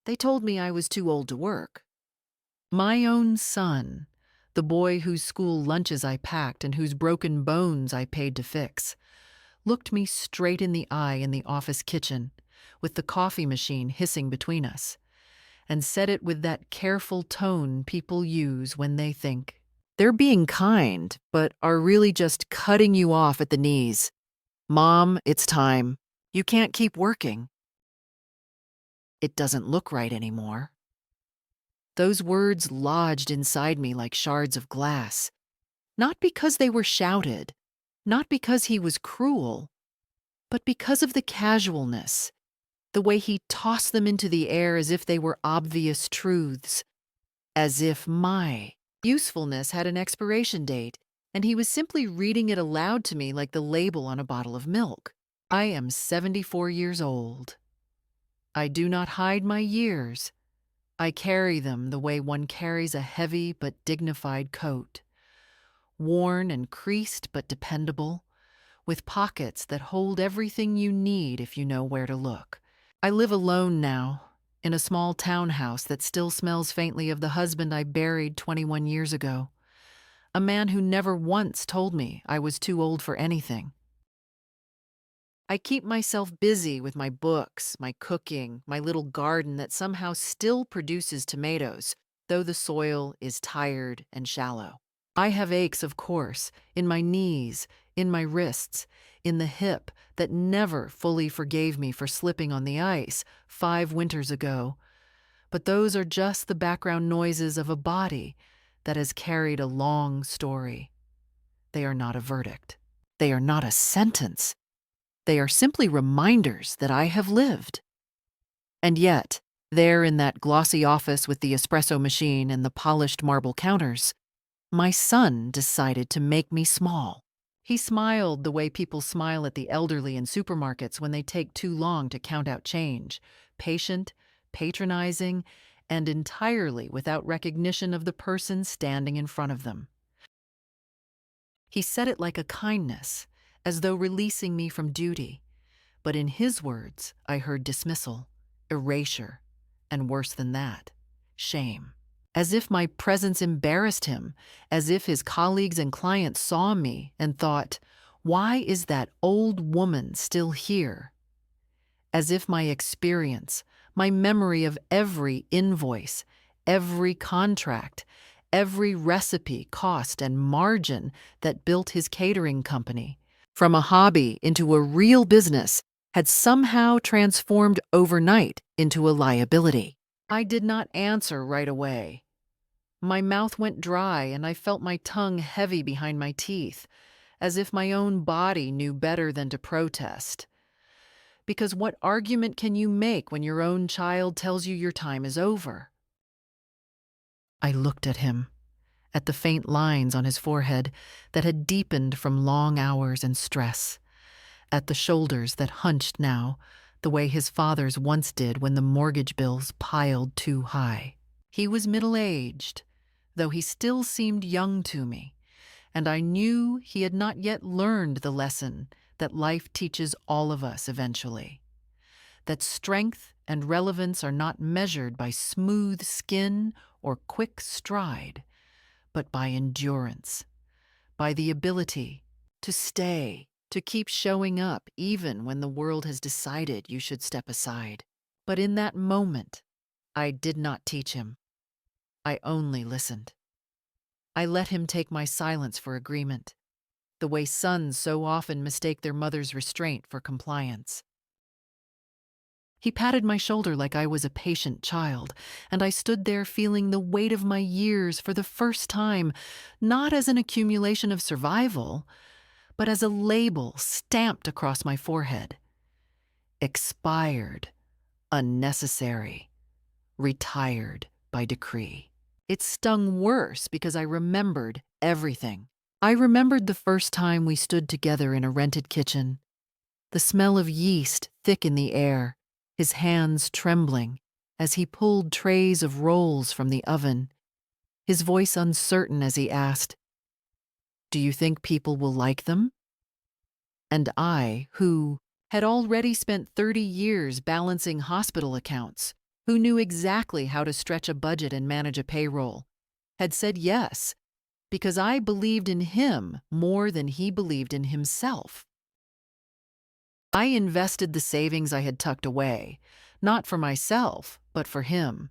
They told me I was too old to work. My own son, the boy whose school lunches I packed and whose broken bones I paid to fix, looked me straight in the eye in the office kitchen, with the coffee machine hissing between us, and said it with that careful tone people use when they think they're being kind, but are really just cutting you off at the knees. Mom, it's time. You can't keep working. It doesn't look right anymore. Those words lodged inside me like shards of glass, not because they were shouted, not because he was cruel, but because of the casualness, the way he tossed them into the air as if they were obvious truths, as if my usefulness had an expiration date, and he was simply reading it aloud to me like the label on a bottle of milk. I am 74 years old. I do not hide my years. I carry them the way one carries a heavy but dignified coat, worn and creased but dependable, with pockets that hold everything you need if you know where to look. I live alone now, in a small townhouse that still smells faintly of the husband I buried 21 years ago, a man who never once told me I was too old for anything. I keep myself busy with my books, my cooking, my little garden that somehow still produces tomatoes, though the soil is tired and shallow. I have aches, of course, in my knees, in my wrists, in the hip that never fully forgave me for slipping on the ice 5 winters ago. But those are just the background noises of a body that has carried a long story. They are not a verdict. They are not a sentence. They are simply reminders that I have lived. And yet, there in that glossy office with the espresso machine and the polished marble counters, my son decided to make me small. He smiled the way people smile at the elderly in supermarkets when they take too long to count out change, patient, patronizing, and entirely without recognition of the person standing in front of them. He said it like a kindness, as though releasing me from duty, but in his words I heard dismissal, erasure, and worse than that, shame. As if my presence embarrassed him, as if his colleagues and clients saw me and thought, why is that old woman still here? As if my experience, my memory of every invoice, every contract, every recipe, cost, and margin that built his catering company, from a hobby into a real business, had somehow transformed overnight into a liability. I did not answer right away. My mouth went dry and I felt my tongue heavy behind my teeth, as if my own body knew better than to protest. Because what argument can you make when your own child tells you your time is over? I looked at him, at the faint lines on his forehead that had deepened from long hours and stress, at the shoulders that hunched now, the way his father's once did when the mortgage bills piled too high. He was middle-aged, though he still seemed young to me, and I knew he had not yet learned the lesson that life teaches all of us eventually, that strength and relevance are not measured by smooth skin or quick stride, but by endurance, by the ability to stay, to keep showing up even when the world has decided you should step aside. But in that moment, I did not teach him. I only listened. I let him take my silence for agreement, the way sons so often mistake their mother's restraint for compliance. He patted my shoulder like I was a patient child, and I stood there feeling the weight of my years for the first time, not as an accumulation of survival, but as a label stamped across my forehead. Expired, unnecessary, retired by decree. It stung worse because I remembered everything. I remembered the first time we stood together in a rented kitchen, the smell of yeast thick in the air, his hands trembling as he pulled trays of rolls from the oven, his voice uncertain as he asked, "Do you think people will like them?" And I, who had already spent 30 years balancing hospital accounts, who knew exactly how to stretch a budget and manage a payroll, had said yes because I believed in him more than he believed in himself. I invested the savings I had tucked away, not for myself, but for him.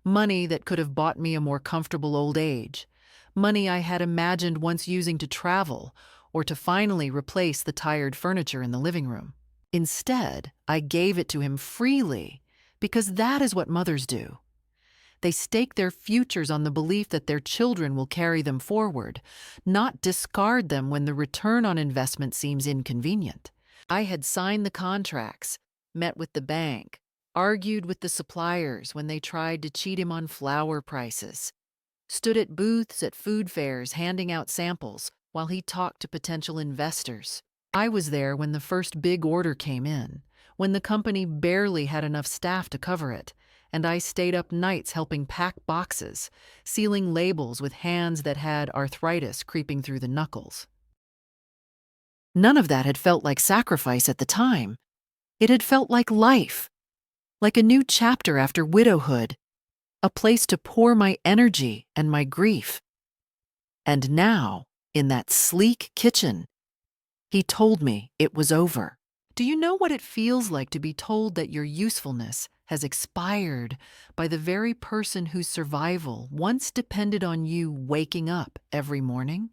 Money that could have bought me a more comfortable old age. Money I had imagined once using to travel or to finally replace the tired furniture in the living room. Instead, I gave it to him freely because that is what mothers do. They stake their futures on the belief that their children will carry them forward, not discard them when the return on investment seems inconvenient. I had signed the contracts, met with the bank, argued with the suppliers when they tried to cheat him on flour prices, stood at booths at food fairs handing out samples while he talked to potential investors. I was there when the first big order came in, when the company barely had enough staff to cover it, and I stayed up nights helping pack boxes, sealing labels with hands that had arthritis creeping through the knuckles. None of that had felt like sacrifice at the time. It had felt like life, like a new chapter after widowhood, a place to pour my energy and my grief. And now, in that sleek kitchen, he told me it was over. Do you know what it feels like to be told that your usefulness has expired by the very person whose survival once depended on you waking up every morning?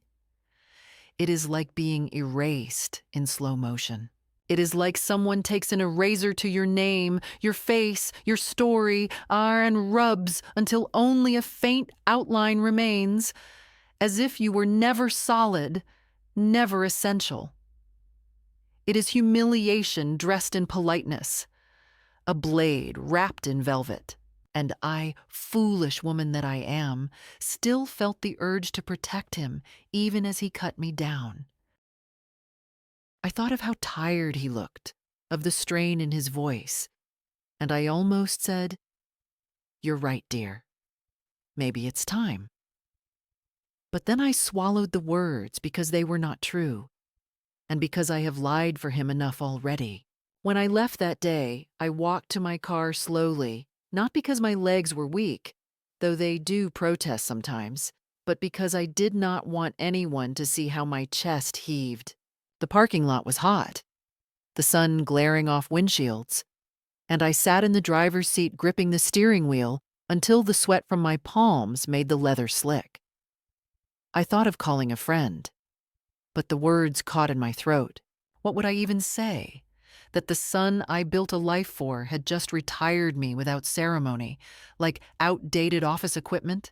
It is like being erased in slow motion. It is like someone takes an eraser to your name, your face, your story, and rubs until only a faint outline remains, as if you were never solid, never essential. It is humiliation dressed in politeness, a blade wrapped in velvet. And I, foolish woman that I am, still felt the urge to protect him, even as he cut me down. I thought of how tired he looked, of the strain in his voice, and I almost said, "You're right, dear. Maybe it's time." But then I swallowed the words because they were not true, and because I have lied for him enough already. When I left that day, I walked to my car slowly, not because my legs were weak, though they do protest sometimes, but because I did not want anyone to see how my chest heaved. The parking lot was hot, the sun glaring off windshields, and I sat in the driver's seat gripping the steering wheel until the sweat from my palms made the leather slick. I thought of calling a friend, but the words caught in my throat. What would I even say? That the son I built a life for had just retired me without ceremony, like outdated office equipment?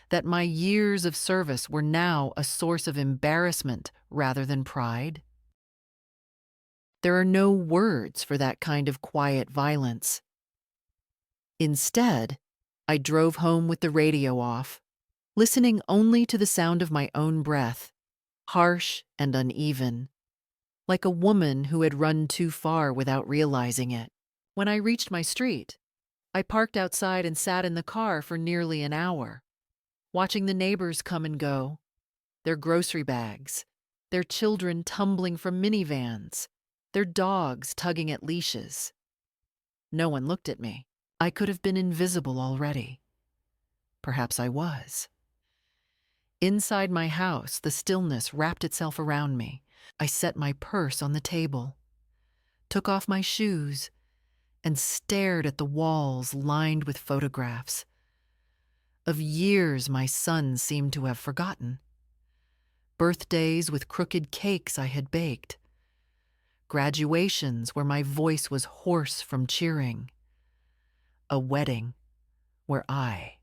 That my years of service were now a source of embarrassment rather than pride? There are no words for that kind of quiet violence. Instead, I drove home with the radio off, listening only to the sound of my own breath, harsh and uneven, like a woman who had run too far without realizing it. When I reached my street, I parked outside and sat in the car for nearly an hour, watching the neighbors come and go, their grocery bags, their children tumbling from minivans, their dogs tugging at leashes. No one looked at me. I could have been invisible already. Perhaps I was. Inside my house, the stillness wrapped itself around me. I set my purse on the table, took off my shoes, and stared at the walls lined with photographs. Of years my son seemed to have forgotten. Birthdays with crooked cakes I had baked. Graduations where my voice was hoarse from cheering. A wedding where I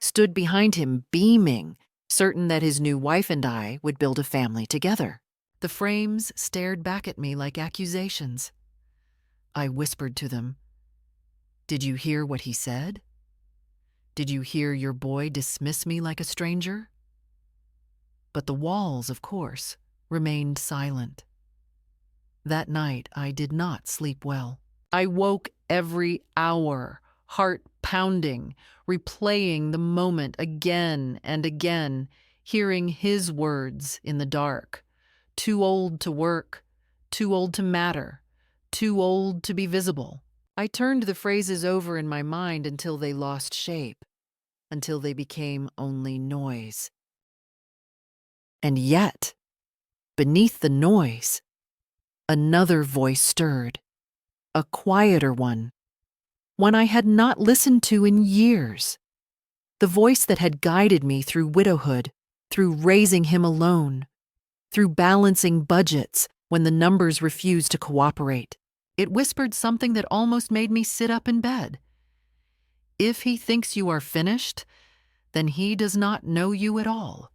stood behind him beaming, certain that his new wife and I would build a family together. The frames stared back at me like accusations. I whispered to them, "Did you hear what he said? Did you hear your boy dismiss me like a stranger?" But the walls, of course, remained silent. That night I did not sleep well. I woke every hour, heart pounding, replaying the moment again and again, hearing his words in the dark. Too old to work, too old to matter, too old to be visible. I turned the phrases over in my mind until they lost shape, until they became only noise. And yet, beneath the noise, another voice stirred, a quieter one I had not listened to in years. The voice that had guided me through widowhood, through raising him alone, through balancing budgets when the numbers refused to cooperate. It whispered something that almost made me sit up in bed. If he thinks you are finished, then he does not know you at all.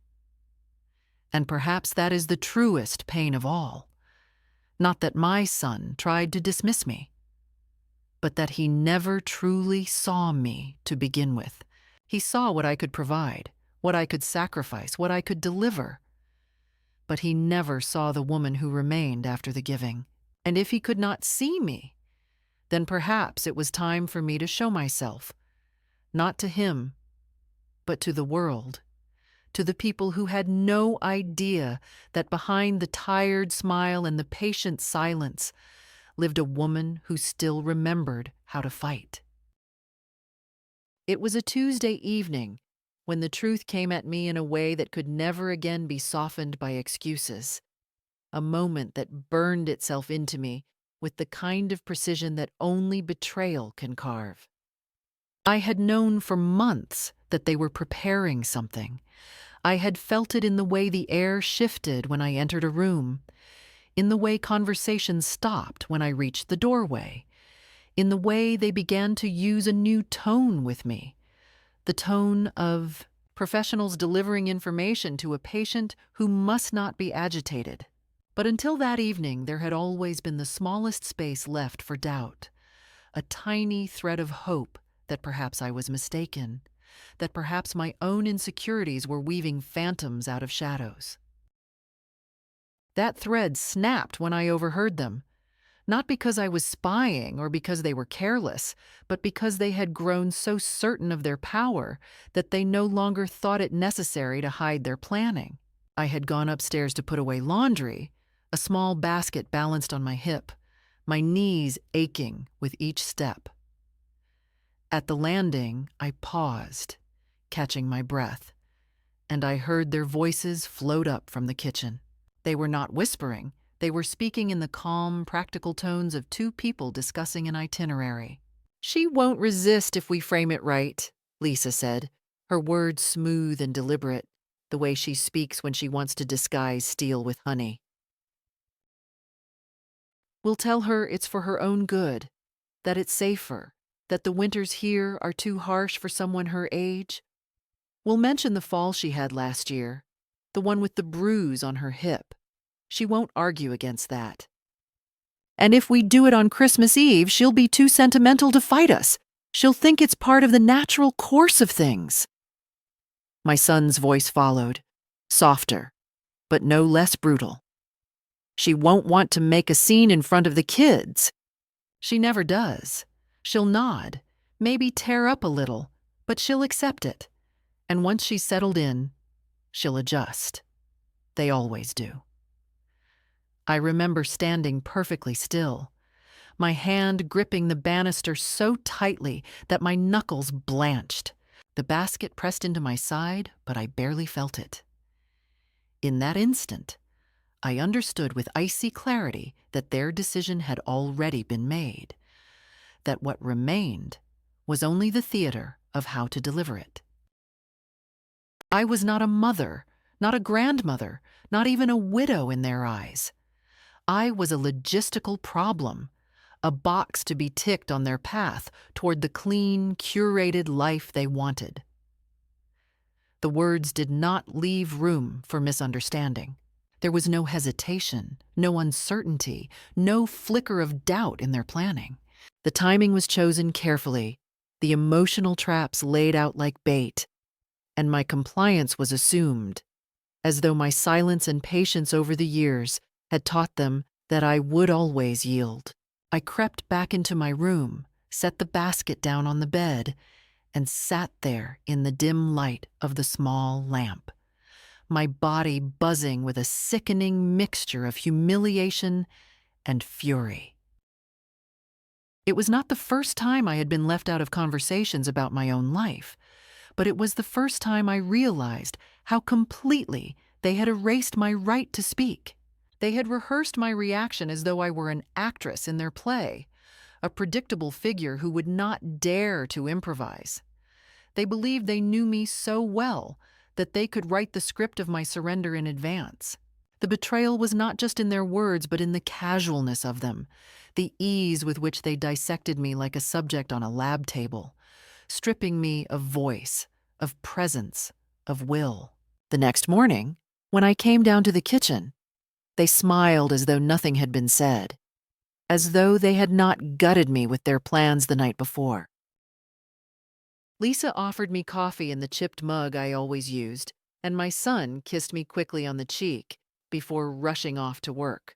And perhaps that is the truest pain of all. Not that my son tried to dismiss me, but that he never truly saw me to begin with. He saw what I could provide, what I could sacrifice, what I could deliver. But he never saw the woman who remained after the giving. And if he could not see me, then perhaps it was time for me to show myself, not to him, but to the world, to the people who had no idea that behind the tired smile and the patient silence lived a woman who still remembered how to fight. It was a Tuesday evening when the truth came at me in a way that could never again be softened by excuses, a moment that burned itself into me with the kind of precision that only betrayal can carve. I had known for months that they were preparing something. I had felt it in the way the air shifted when I entered a room, in the way conversation stopped when I reached the doorway, in the way they began to use a new tone with me, the tone of professionals delivering information to a patient who must not be agitated. But until that evening, there had always been the smallest space left for doubt, a tiny thread of hope that perhaps I was mistaken, that perhaps my own insecurities were weaving phantoms out of shadows. That thread snapped when I overheard them, not because I was spying or because they were careless, but because they had grown so certain of their power that they no longer thought it necessary to hide their planning. I had gone upstairs to put away laundry, a small basket balanced on my hip, my knees aching with each step. At the landing, I paused, catching my breath, and I heard their voices float up from the kitchen. They were not whispering. They were speaking in the calm, practical tones of two people discussing an itinerary. "She won't resist if we frame it right," Lisa said, her words smooth and deliberate, the way she speaks when she wants to disguise steel with honey. "We'll tell her it's for her own good, that it's safer, that the winters here are too harsh for someone her age. We'll mention the fall she had last year, the one with the bruise on her hip. She won't argue against that. And if we do it on Christmas Eve, she'll be too sentimental to fight us. She'll think it's part of the natural course of things." My son's voice followed, softer, but no less brutal. "She won't want to make a scene in front of the kids." "She never does. She'll nod, maybe tear up a little, but she'll accept it. And once she's settled in, she'll adjust. They always do." I remember standing perfectly still, my hand gripping the banister so tightly that my knuckles blanched. The basket pressed into my side, but I barely felt it. In that instant, I understood with icy clarity that their decision had already been made, that what remained was only the theater of how to deliver it. I was not a mother, not a grandmother, not even a widow in their eyes. I was a logistical problem, a box to be ticked on their path toward the clean, curated life they wanted. The words did not leave room for misunderstanding. There was no hesitation, no uncertainty, no flicker of doubt in their planning. The timing was chosen carefully, the emotional traps laid out like bait, and my compliance was assumed, as though my silence and patience over the years had taught them that I would always yield. I crept back into my room, set the basket down on the bed, and sat there in the dim light of the small lamp, my body buzzing with a sickening mixture of humiliation and fury. It was not the first time I had been left out of conversations about my own life, but it was the first time I realized how completely they had erased my right to speak. They had rehearsed my reaction as though I were an actress in their play, a predictable figure who would not dare to improvise. They believed they knew me so well that they could write the script of my surrender in advance. The betrayal was not just in their words, but in the casualness of them, the ease with which they dissected me like a subject on a lab table, stripping me of voice, of presence, of will. The next morning, when I came down to the kitchen, they smiled as though nothing had been said, as though they had not gutted me with their plans the night before. Lisa offered me coffee in the chipped mug I always used, and my son kissed me quickly on the cheek before rushing off to work.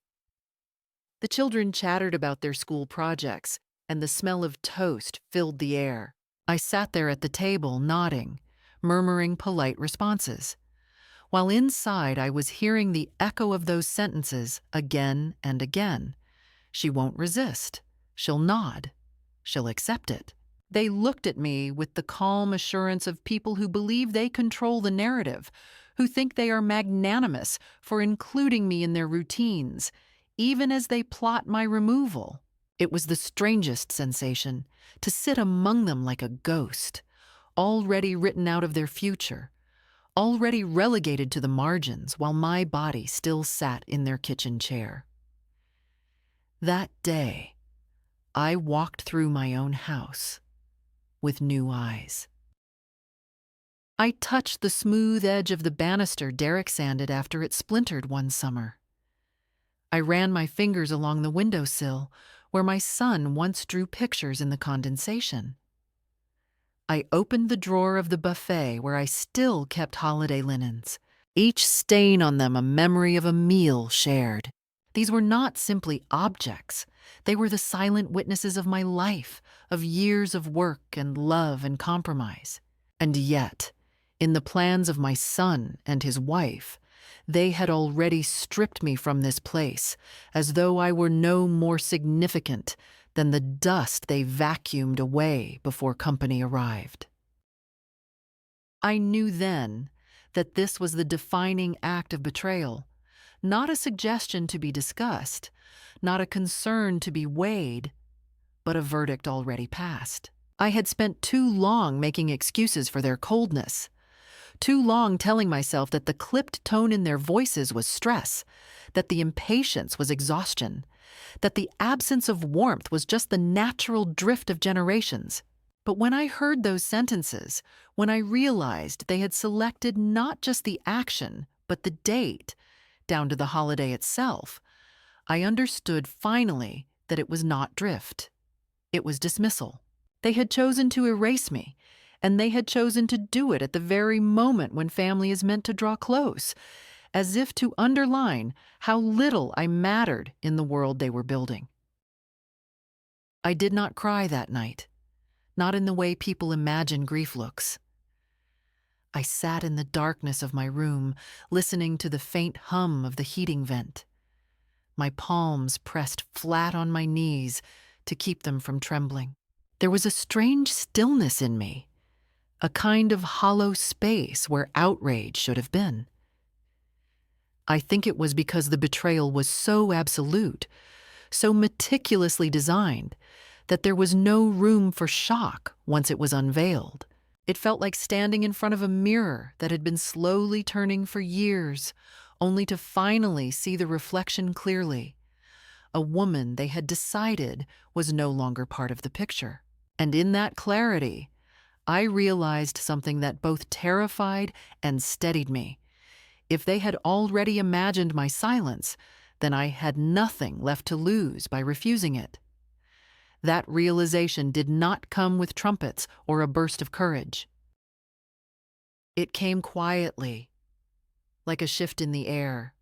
The children chattered about their school projects, and the smell of toast filled the air. I sat there at the table, nodding, murmuring polite responses, while inside I was hearing the echo of those sentences again and again. She won't resist. She'll nod. She'll accept it. They looked at me with the calm assurance of people who believe they control the narrative, who think they are magnanimous for including me in their routines, even as they plot my removal. It was the strangest sensation, to sit among them like a ghost, already written out of their future, already relegated to the margins while my body still sat in their kitchen chair. That day, I walked through my own house with new eyes. I touched the smooth edge of the banister Derek sanded after it splintered one summer. I ran my fingers along the windowsill where my son once drew pictures in the condensation. I opened the drawer of the buffet where I still kept holiday linens, each stain on them a memory of a meal shared. These were not simply objects. They were the silent witnesses of my life, of years of work and love and compromise. And yet, in the plans of my son and his wife, they had already stripped me from this place, as though I were no more significant than the dust they vacuumed away before company arrived. I knew then that this was the defining act of betrayal, not a suggestion to be discussed, not a concern to be weighed, but a verdict already passed. I had spent too long making excuses for their coldness, too long telling myself that the clipped tone in their voices was stress, that the impatience was exhaustion, that the absence of warmth was just the natural drift of generations. But when I heard those sentences, when I realized they had selected not just the action, but the date, down to the holiday itself, I understood finally that it was not drift. It was dismissal. They had chosen to erase me, and they had chosen to do it at the very moment when family is meant to draw close, as if to underline how little I mattered in the world they were building. I did not cry that night, not in the way people imagine grief looks. I sat in the darkness of my room, listening to the faint hum of the heating vent, my palms pressed flat on my knees to keep them from trembling. There was a strange stillness in me, a kind of hollow space where outrage should have been. I think it was because the betrayal was so absolute, so meticulously designed, that there was no room for shock once it was unveiled. It felt like standing in front of a mirror that had been slowly turning for years, only to finally see the reflection clearly. A woman they had decided was no longer part of the picture. And in that clarity, I realized something that both terrified and steadied me. If they had already imagined my silence, then I had nothing left to lose by refusing it. That realization did not come with trumpets or a burst of courage. It came quietly, like a shift in the air,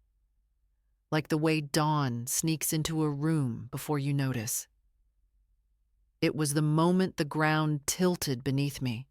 like the way dawn sneaks into a room before you notice. It was the moment the ground tilted beneath me,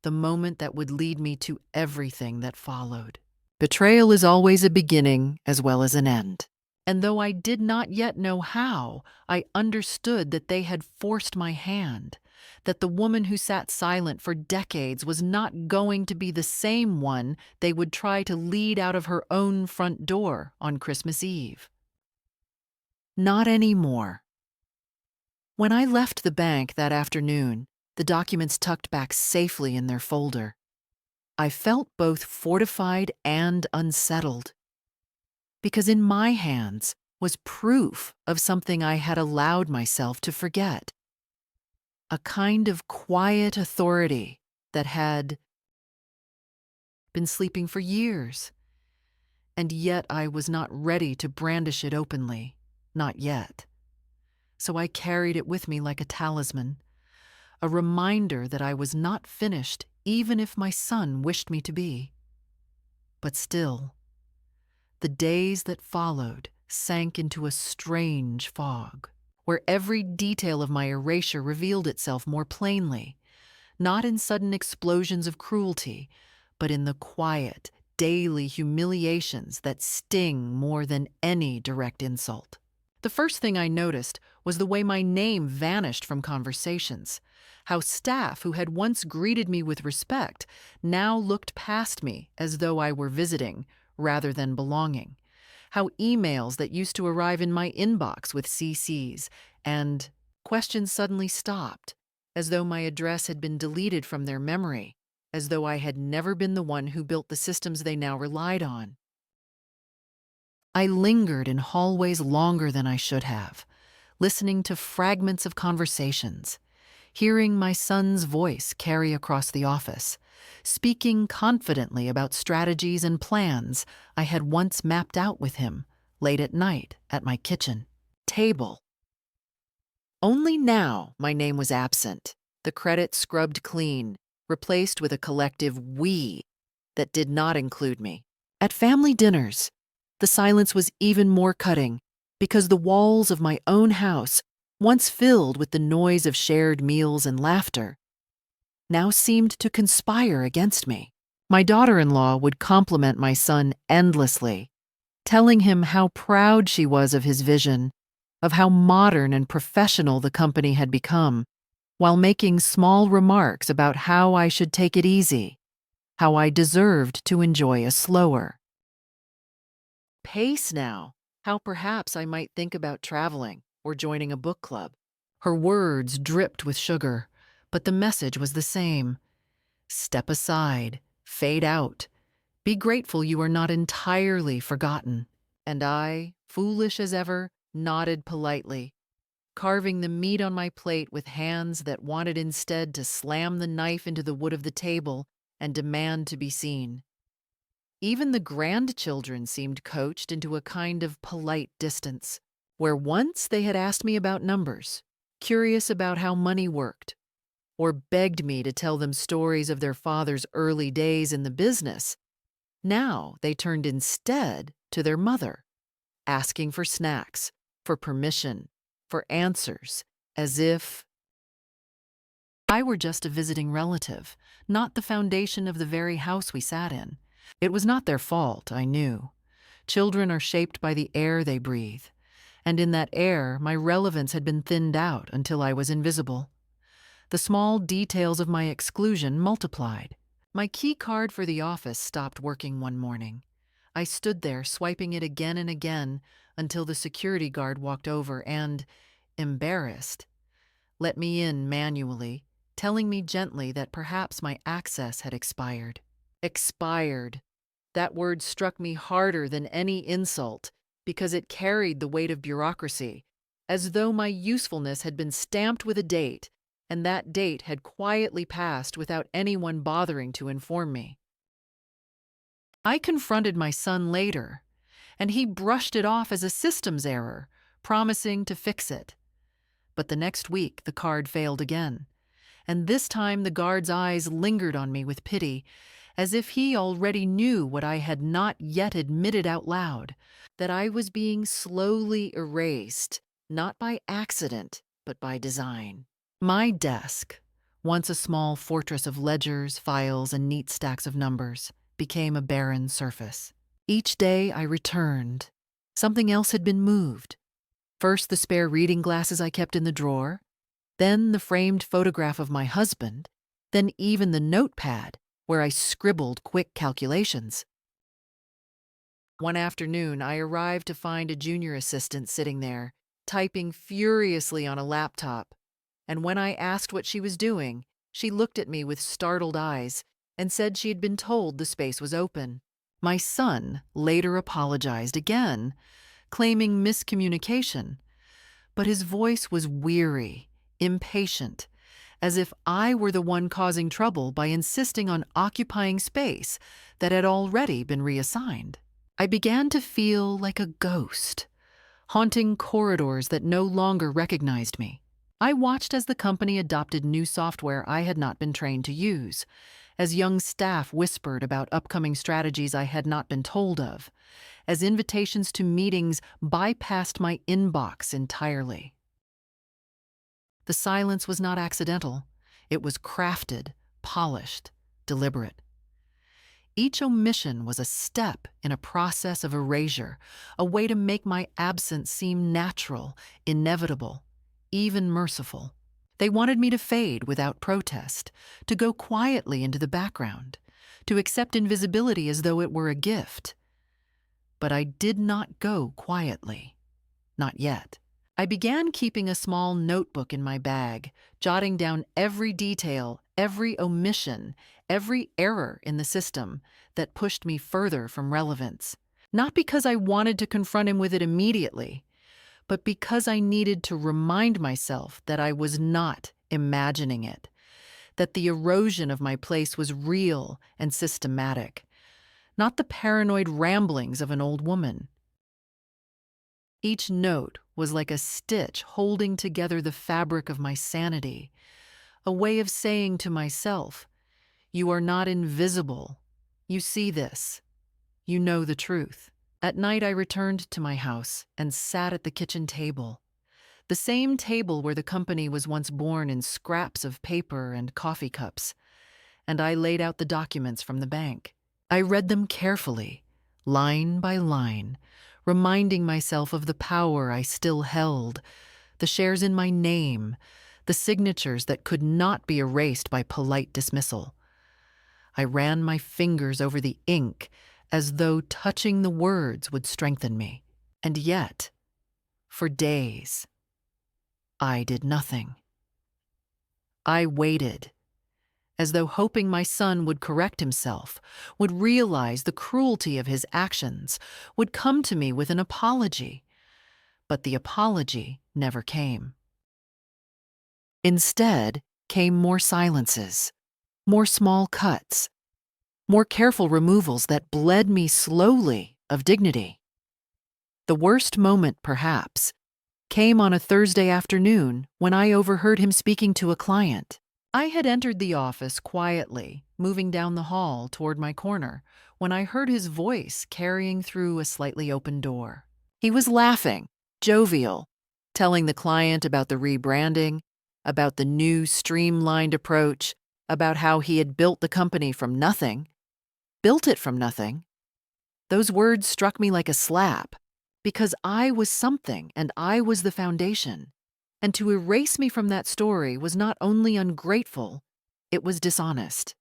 the moment that would lead me to everything that followed. Betrayal is always a beginning as well as an end. And though I did not yet know how, I understood that they had forced my hand, that the woman who sat silent for decades was not going to be the same one they would try to lead out of her own front door on Christmas Eve. Not anymore. When I left the bank that afternoon, the documents tucked back safely in their folder, I felt both fortified and unsettled. Because in my hands was proof of something I had allowed myself to forget. A kind of quiet authority that had been sleeping for years, and yet I was not ready to brandish it openly, not yet. So I carried it with me like a talisman, a reminder that I was not finished even if my son wished me to be. But still, the days that followed sank into a strange fog, where every detail of my erasure revealed itself more plainly, not in sudden explosions of cruelty, but in the quiet, daily humiliations that sting more than any direct insult. The first thing I noticed was the way my name vanished from conversations, how staff who had once greeted me with respect now looked past me as though I were visiting rather than belonging, how emails that used to arrive in my inbox with CCs and questions suddenly stopped, as though my address had been deleted from their memory, as though I had never been the one who built the systems they now relied on. I lingered in hallways longer than I should have, listening to fragments of conversations, hearing my son's voice carry across the office, speaking confidently about strategies and plans I had once mapped out with him late at night at my kitchen table. Only now my name was absent, the credit scrubbed clean, replaced with a collective "we" that did not include me. At family dinners, the silence was even more cutting because the walls of my own house, once filled with the noise of shared meals and laughter, now seemed to conspire against me. My daughter-in-law would compliment my son endlessly, telling him how proud she was of his vision, of how modern and professional the company had become, while making small remarks about how I should take it easy, how I deserved to enjoy a slower pace now, how perhaps I might think about traveling or joining a book club. Her words dripped with sugar, but the message was the same. Step aside, fade out. Be grateful you are not entirely forgotten. And I, foolish as ever, nodded politely, carving the meat on my plate with hands that wanted instead to slam the knife into the wood of the table and demand to be seen. Even the grandchildren seemed coached into a kind of polite distance, where once they had asked me about numbers, curious about how money worked, or begged me to tell them stories of their father's early days in the business. Now they turned instead to their mother, asking for snacks, for permission, for answers, as if I were just a visiting relative, not the foundation of the very house we sat in. It was not their fault, I knew. Children are shaped by the air they breathe, and in that air my relevance had been thinned out until I was invisible. The small details of my exclusion multiplied. My key card for the office stopped working one morning. I stood there swiping it again and again until the security guard walked over and, embarrassed, let me in manually, telling me gently that perhaps my access had expired. Expired. That word struck me harder than any insult because it carried the weight of bureaucracy, as though my usefulness had been stamped with a date, and that date had quietly passed without anyone bothering to inform me. I confronted my son later, and he brushed it off as a systems error, promising to fix it. But the next week the card failed again, and this time the guard's eyes lingered on me with pity, as if he already knew what I had not yet admitted out loud, that I was being slowly erased, not by accident, but by design. My desk, once a small fortress of ledgers, files, and neat stacks of numbers, became a barren surface. Each day I returned, Something else had been moved. First, the spare reading glasses I kept in the drawer, then the framed photograph of my husband, then even the notepad where I scribbled quick calculations. One afternoon, I arrived to find a junior assistant sitting there, typing furiously on a laptop, and when I asked what she was doing, she looked at me with startled eyes and said she had been told the space was open. My son later apologized again, claiming miscommunication, but his voice was weary, impatient, as if I were the one causing trouble by insisting on occupying space that had already been reassigned. I began to feel like a ghost, haunting corridors that no longer recognized me. I watched as the company adopted new software I had not been trained to use, as young staff whispered about upcoming strategies I had not been told of, as invitations to meetings bypassed my inbox entirely. The silence was not accidental. It was crafted, polished, deliberate. Each omission was a step in a process of erasure, a way to make my absence seem natural, inevitable, even merciful. They wanted me to fade without protest, to go quietly into the background, to accept invisibility as though it were a gift. But I did not go quietly. Not yet. I began keeping a small notebook in my bag, jotting down every detail, every omission, every error in the system that pushed me further from relevance. Not because I wanted to confront him with it immediately, but because I needed to remind myself that I was not imagining it, that the erosion of my place was real and systematic, not the paranoid ramblings of an old woman. Each note was like a stitch holding together the fabric of my sanity, a way of saying to myself, "You are not invisible. You see this. You know the truth." At night, I returned to my house and sat at the kitchen table, the same table where the company was once born in scraps of paper and coffee cups, and I laid out the documents from the bank. I read them carefully, line by line, reminding myself of the power I still held, the shares in my name, the signatures that could not be erased by polite dismissal. I ran my fingers over the ink as though touching the words would strengthen me. And yet, for days, I did nothing. I waited, as though hoping my son would correct himself, would realize the cruelty of his actions, would come to me with an apology. But the apology never came. Instead came more silences, more small cuts, more careful removals that bled me slowly of dignity. The worst moment, perhaps, came on a Thursday afternoon when I overheard him speaking to a client. I had entered the office quietly, moving down the hall toward my corner, when I heard his voice carrying through a slightly open door. He was laughing, jovial, telling the client about the rebranding, about the new streamlined approach, about how he had built the company from nothing. Built it from nothing. Those words struck me like a slap, because I was something and I was the foundation. And to erase me from that story was not only ungrateful, it was dishonest.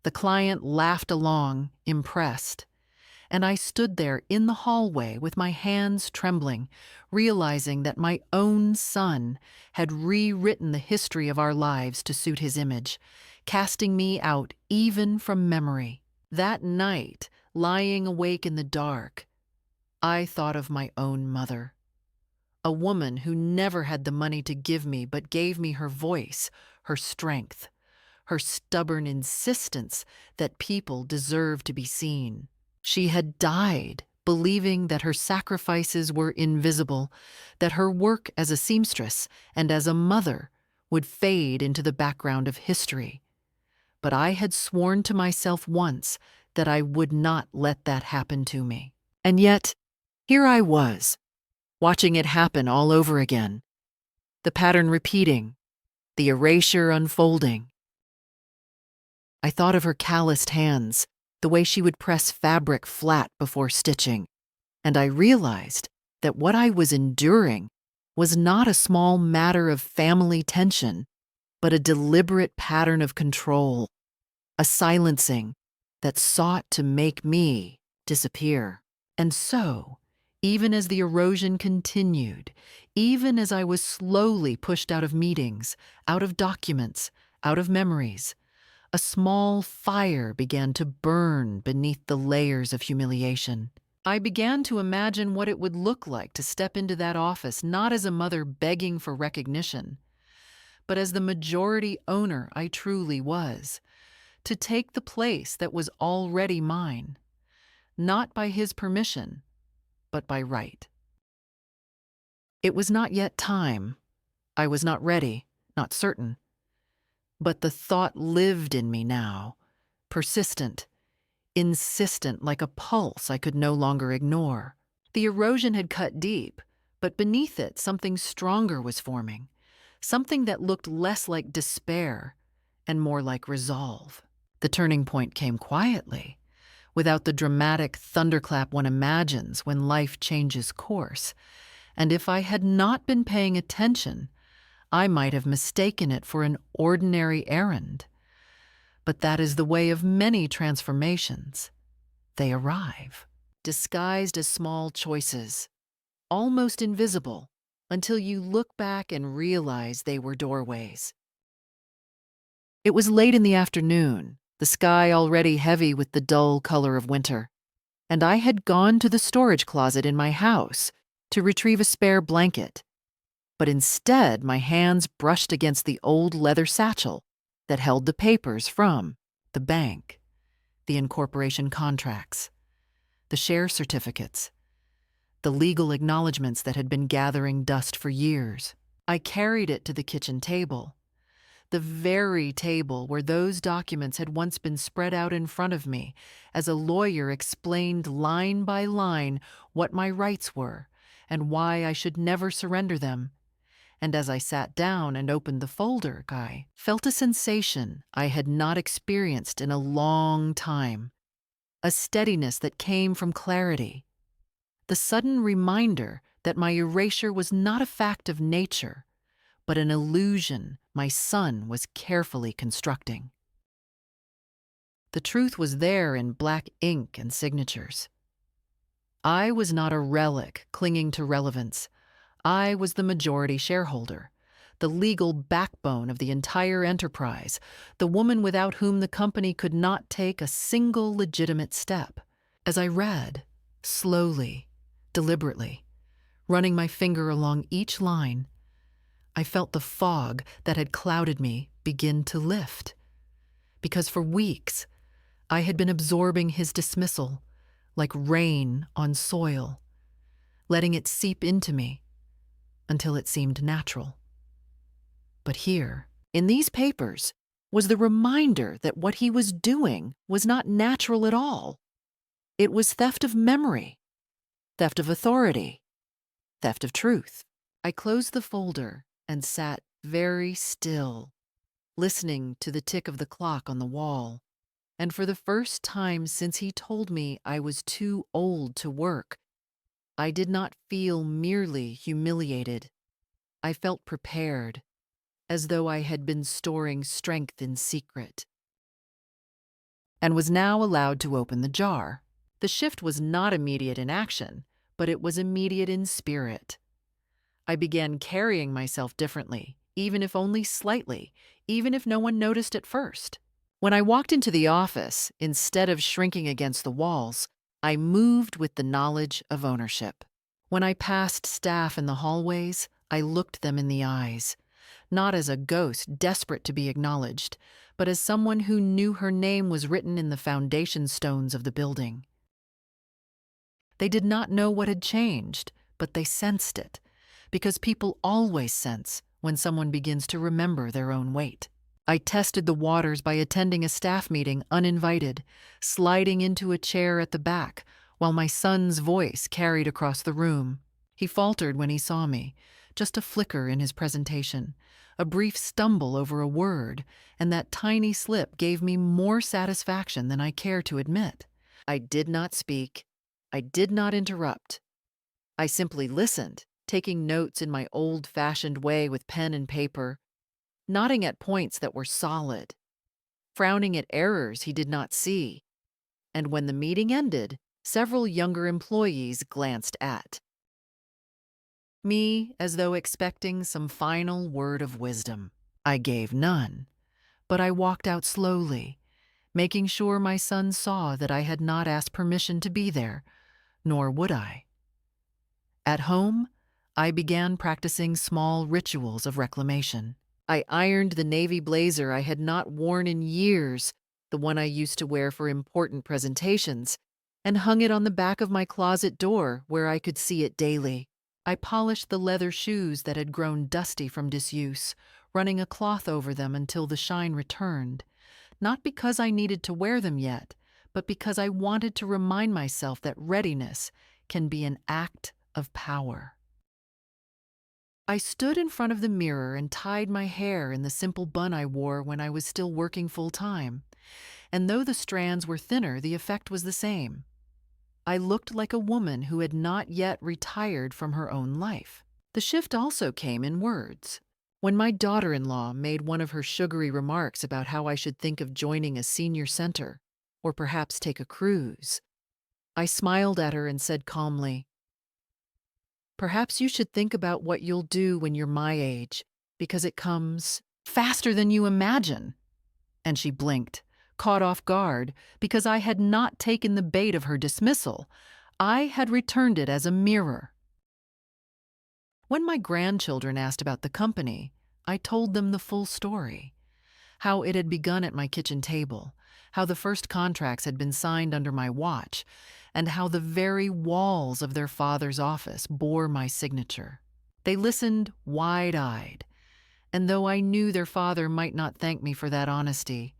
The client laughed along, impressed, and I stood there in the hallway with my hands trembling, realizing that my own son had rewritten the history of our lives to suit his image, casting me out even from memory. That night, lying awake in the dark, I thought of my own mother. A woman who never had the money to give me but gave me her voice, her strength, her stubborn insistence that people deserve to be seen. She had died believing that her sacrifices were invisible, that her work as a seamstress and as a mother would fade into the background of history. But I had sworn to myself once that I would not let that happen to me. And yet, here I was, watching it happen all over again, the pattern repeating, the erasure unfolding. I thought of her calloused hands, the way she would press fabric flat before stitching, and I realized that what I was enduring was not a small matter of family tension, but a deliberate pattern of control, a silencing that sought to make me disappear. And so, even as the erosion continued, even as I was slowly pushed out of meetings, out of documents, out of memories, a small fire began to burn beneath the layers of humiliation. I began to imagine what it would look like to step into that office not as a mother begging for recognition, but as the majority owner I truly was, to take the place that was already mine, not by his permission, but by right. It was not yet time. I was not ready, not certain. But the thought lived in me now, persistent, insistent, like a pulse I could no longer ignore. The erosion had cut deep, but beneath it something stronger was forming, something that looked less like despair and more like resolve. The turning point came quietly, without the dramatic thunderclap one imagines when life changes course, and if I had not been paying attention, I might have mistaken it for an ordinary errand. But that is the way of many transformations. They arrive, disguised as small choices, almost invisible, until you look back and realize they were doorways. It was late in the afternoon, the sky already heavy with the dull color of winter, and I had gone to the storage closet in my house to retrieve a spare blanket. But instead, my hands brushed against the old leather satchel that held the papers from the bank, the incorporation contracts, the share certificates, the legal acknowledgments that had been gathering dust for years. I carried it to the kitchen table, the very table where those documents had once been spread out in front of me as a lawyer explained line by line what my rights were and why I should never surrender them. And as I sat down and opened the folder, I felt a sensation I had not experienced in a long time, a steadiness that came from clarity, the sudden reminder that my erasure was not a fact of nature, but an illusion my son was carefully constructing. The truth was there in black ink and signatures. I was not a relic clinging to relevance. I was the majority shareholder, the legal backbone of the entire enterprise, the woman without whom the company could not take a single legitimate step. As I read, slowly, deliberately, running my finger along each line, I felt the fog that had clouded me begin to lift. Because for weeks, I had been absorbing his dismissal, like rain on soil, letting it seep into me until it seemed natural. But here, in these papers, was the reminder that what he was doing was not natural at all. It was theft of memory, theft of authority, theft of truth. I closed the folder and sat very still, listening to the tick of the clock on the wall. And for the first time since he told me I was too old to work, I did not feel merely humiliated. I felt prepared, as though I had been storing strength in secret, and was now allowed to open the jar. The shift was not immediate in action, but it was immediate in spirit. I began carrying myself differently, even if only slightly, even if no one noticed at first. When I walked into the office, instead of shrinking against the walls, I moved with the knowledge of ownership. When I passed staff in the hallways, I looked them in the eyes, not as a ghost desperate to be acknowledged, but as someone who knew her name was written in the foundation stones of the building. They did not know what had changed, but they sensed it, because people always sense when someone begins to remember their own weight. I tested the waters by attending a staff meeting uninvited, sliding into a chair at the back while my son's voice carried across the room. He faltered when he saw me, just a flicker in his presentation, a brief stumble over a word, and that tiny slip gave me more satisfaction than I care to admit. I did not speak, I did not interrupt. I simply listened, taking notes in my old-fashioned way with pen and paper, nodding at points that were solid, frowning at errors he did not see. And when the meeting ended, several younger employees glanced at me as though expecting some final word of wisdom. I gave none, but I walked out slowly, making sure my son saw that I had not asked permission to be there, nor would I. At home, I began practicing small rituals of reclamation. I ironed the navy blazer I had not worn in years, the one I used to wear for important presentations, and hung it on the back of my closet door where I could see it daily. I polished the leather shoes that had grown dusty from disuse, running a cloth over them until the shine returned, not because I needed to wear them yet, but because I wanted to remind myself that readiness can be an act of power. I stood in front of the mirror and tied my hair in the simple bun I wore when I was still working full-time, and though the strands were thinner, the effect was the same. I looked like a woman who had not yet retired from her own life. The shift also came in words. When my daughter-in-law made one of her sugary remarks about how I should think of joining a senior center, or perhaps take a cruise, I smiled at her and said calmly, "Perhaps you should think about what you'll do when you're my age, because it comes faster than you imagine." And she blinked, caught off guard, because I had not taken the bait of her dismissal. I had returned it as a mirror. When my grandchildren asked about the company, I told them the full story. How it had begun at my kitchen table, how the first contracts had been signed under my watch, and how the very walls of their father's office bore my signature. They listened wide-eyed, and though I knew their father might not thank me for that honesty,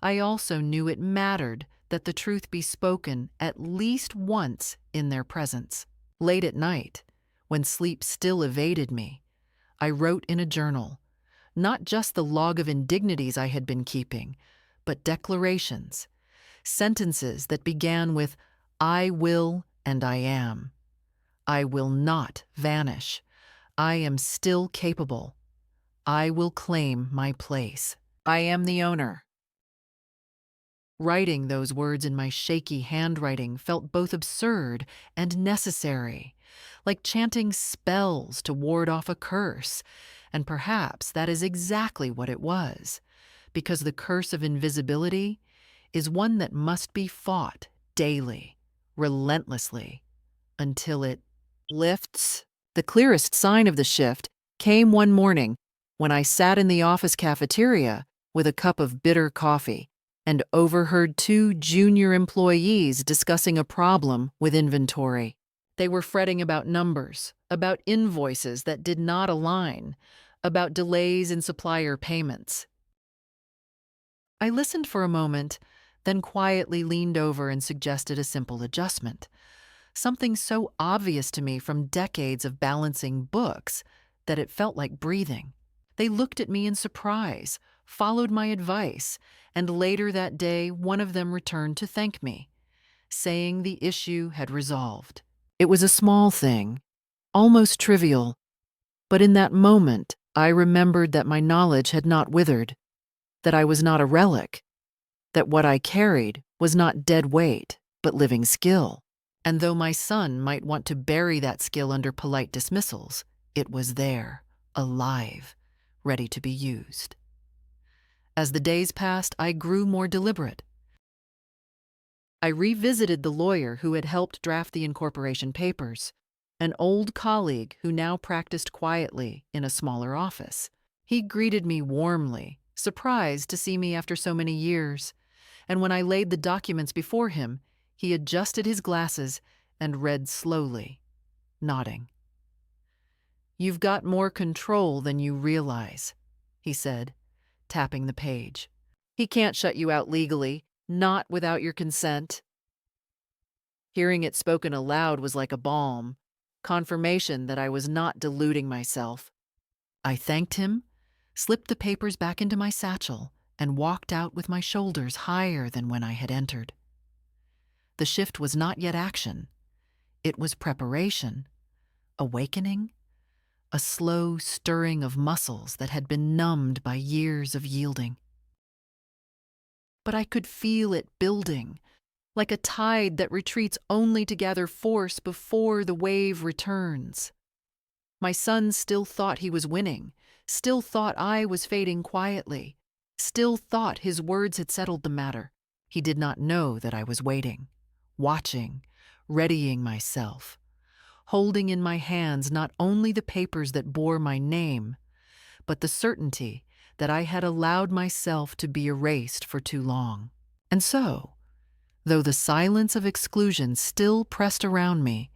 I also knew it mattered that the truth be spoken at least once in their presence. Late at night, when sleep still evaded me, I wrote in a journal, not just the log of indignities I had been keeping, but declarations, sentences that began with "I will and I am." I will not vanish. I am still capable. I will claim my place. I am the owner. Writing those words in my shaky handwriting felt both absurd and necessary, like chanting spells to ward off a curse, and perhaps that is exactly what it was, because the curse of invisibility is one that must be fought daily, relentlessly, until it lifts. The clearest sign of the shift came one morning when I sat in the office cafeteria with a cup of bitter coffee and overheard two junior employees discussing a problem with inventory. They were fretting about numbers, about invoices that did not align, about delays in supplier payments. I listened for a moment, then quietly leaned over and suggested a simple adjustment, something so obvious to me from decades of balancing books that it felt like breathing. They looked at me in surprise, followed my advice, and later that day one of them returned to thank me, saying the issue had resolved. It was a small thing, almost trivial, but in that moment I remembered that my knowledge had not withered, that I was not a relic, that what I carried was not dead weight, but living skill. And though my son might want to bury that skill under polite dismissals, it was there, alive, ready to be used. As the days passed, I grew more deliberate. I revisited the lawyer who had helped draft the incorporation papers, an old colleague who now practiced quietly in a smaller office. He greeted me warmly, surprised to see me after so many years, and when I laid the documents before him, he adjusted his glasses and read slowly, nodding. "You've got more control than you realize," he said, tapping the page. "He can't shut you out legally, not without your consent." Hearing it spoken aloud was like a balm, confirmation that I was not deluding myself. I thanked him, slipped the papers back into my satchel, and walked out with my shoulders higher than when I had entered. The shift was not yet action. It was preparation, awakening, a slow stirring of muscles that had been numbed by years of yielding. But I could feel it building, like a tide that retreats only to gather force before the wave returns. My son still thought he was winning, still thought I was fading quietly, still thought his words had settled the matter. He did not know that I was waiting, watching, readying myself, holding in my hands not only the papers that bore my name, but the certainty that I had allowed myself to be erased for too long. And so, though the silence of exclusion still pressed around me,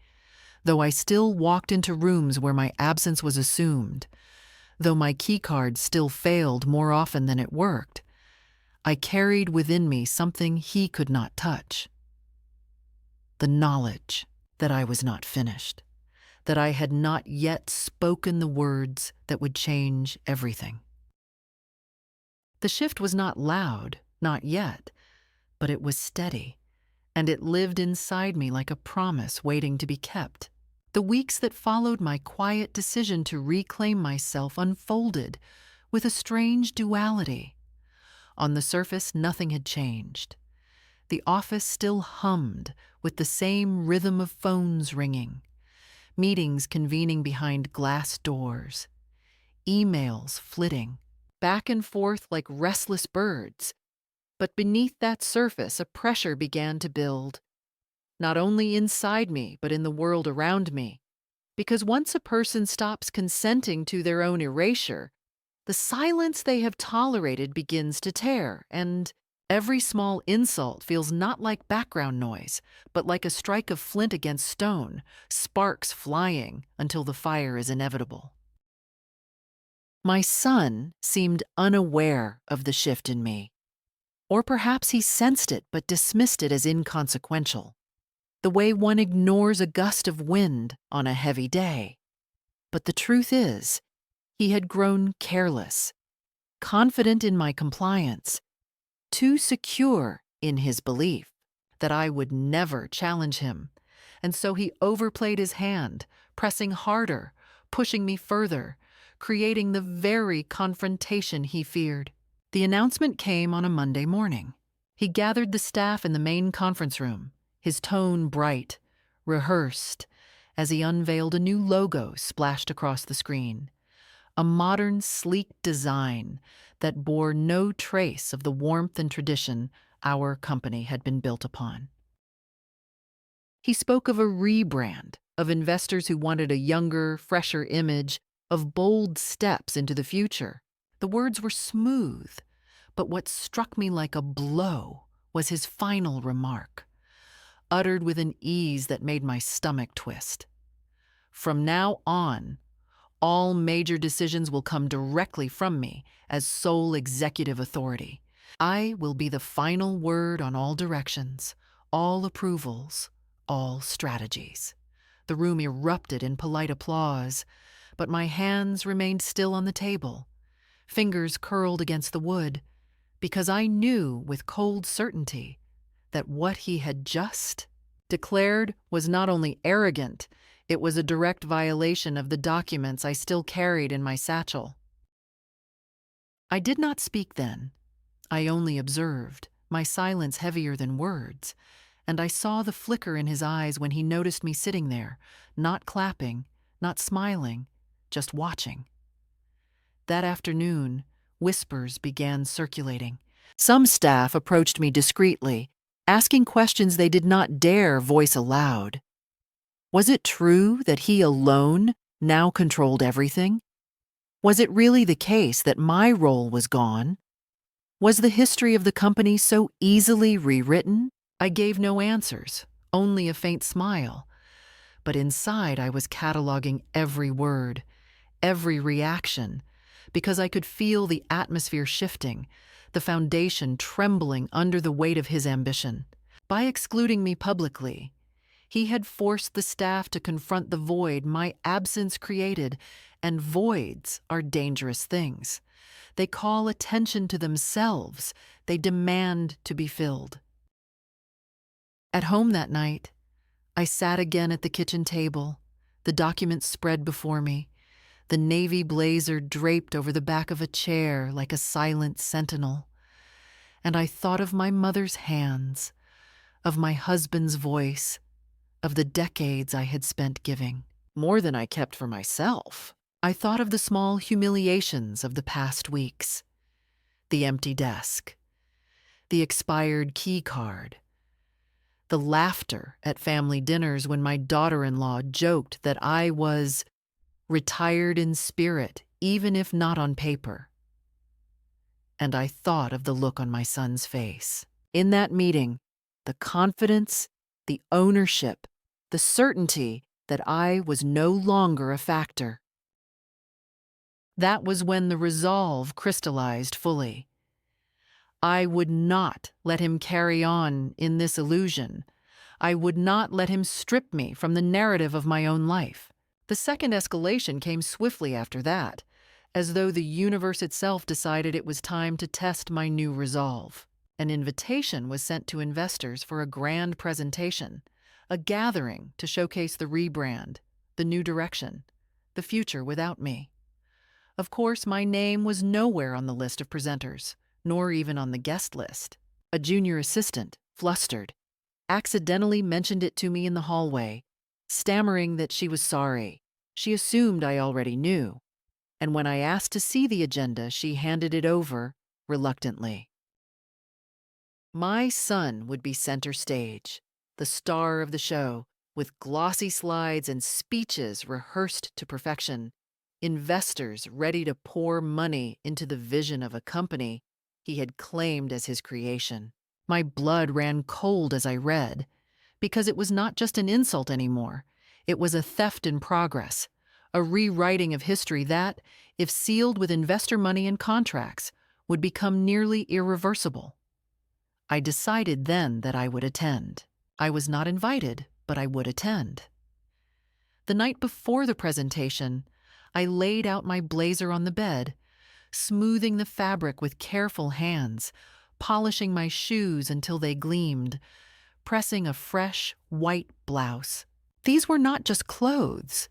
though I still walked into rooms where my absence was assumed, though my keycard still failed more often than it worked, I carried within me something he could not touch. The knowledge that I was not finished, that I had not yet spoken the words that would change everything. The shift was not loud, not yet, but it was steady, and it lived inside me like a promise waiting to be kept. The weeks that followed my quiet decision to reclaim myself unfolded with a strange duality. On the surface, nothing had changed. The office still hummed with the same rhythm of phones ringing, meetings convening behind glass doors, emails flitting back and forth like restless birds. But beneath that surface, a pressure began to build, not only inside me, but in the world around me. Because once a person stops consenting to their own erasure, the silence they have tolerated begins to tear, and every small insult feels not like background noise, but like a strike of flint against stone, sparks flying until the fire is inevitable. My son seemed unaware of the shift in me. Or perhaps he sensed it but dismissed it as inconsequential, the way one ignores a gust of wind on a heavy day. But the truth is, he had grown careless, confident in my compliance, too secure in his belief that I would never challenge him, and so he overplayed his hand, pressing harder, pushing me further, creating the very confrontation he feared. The announcement came on a Monday morning. He gathered the staff in the main conference room, his tone bright, rehearsed, as he unveiled a new logo splashed across the screen, a modern, sleek design that bore no trace of the warmth and tradition our company had been built upon. He spoke of a rebrand, of investors who wanted a younger, fresher image, of bold steps into the future. The words were smooth, but what struck me like a blow was his final remark, uttered with an ease that made my stomach twist. From now on, all major decisions will come directly from me as sole executive authority. I will be the final word on all directions, all approvals, all strategies. The room erupted in polite applause, but my hands remained still on the table, fingers curled against the wood, because I knew with cold certainty that what he had just declared was not only arrogant, it was a direct violation of the documents I still carried in my satchel. I did not speak then. I only observed, my silence heavier than words, and I saw the flicker in his eyes when he noticed me sitting there, not clapping, not smiling, just watching. That afternoon, whispers began circulating. Some staff approached me discreetly, asking questions they did not dare voice aloud. Was it true that he alone now controlled everything? Was it really the case that my role was gone? Was the history of the company so easily rewritten? I gave no answers, only a faint smile. But inside I was cataloging every word, every reaction, because I could feel the atmosphere shifting, the foundation trembling under the weight of his ambition. By excluding me publicly, he had forced the staff to confront the void my absence created, and voids are dangerous things. They call attention to themselves. They demand to be filled. At home that night, I sat again at the kitchen table, the documents spread before me, the navy blazer draped over the back of a chair like a silent sentinel. And I thought of my mother's hands, of my husband's voice, of the decades I had spent giving. More than I kept for myself. I thought of the small humiliations of the past weeks. The empty desk, the expired key card, the laughter at family dinners when my daughter-in-law joked that I was retired in spirit, even if not on paper. And I thought of the look on my son's face. In that meeting, the confidence, the ownership, the certainty that I was no longer a factor. That was when the resolve crystallized fully. I would not let him carry on in this illusion. I would not let him strip me from the narrative of my own life. The second escalation came swiftly after that, as though the universe itself decided it was time to test my new resolve. An invitation was sent to investors for a grand presentation, a gathering to showcase the rebrand, the new direction, the future without me. Of course, my name was nowhere on the list of presenters, nor even on the guest list. A junior assistant, flustered, accidentally mentioned it to me in the hallway, stammering that she was sorry. She assumed I already knew, and when I asked to see the agenda, she handed it over reluctantly. My son would be center stage, the star of the show, with glossy slides and speeches rehearsed to perfection, investors ready to pour money into the vision of a company he had claimed as his creation. My blood ran cold as I read, because it was not just an insult anymore. It was a theft in progress, a rewriting of history that, if sealed with investor money and contracts, would become nearly irreversible. I decided then that I would attend. I was not invited, but I would attend. The night before the presentation, I laid out my blazer on the bed, smoothing the fabric with careful hands, polishing my shoes until they gleamed, pressing a fresh, white blouse. These were not just clothes.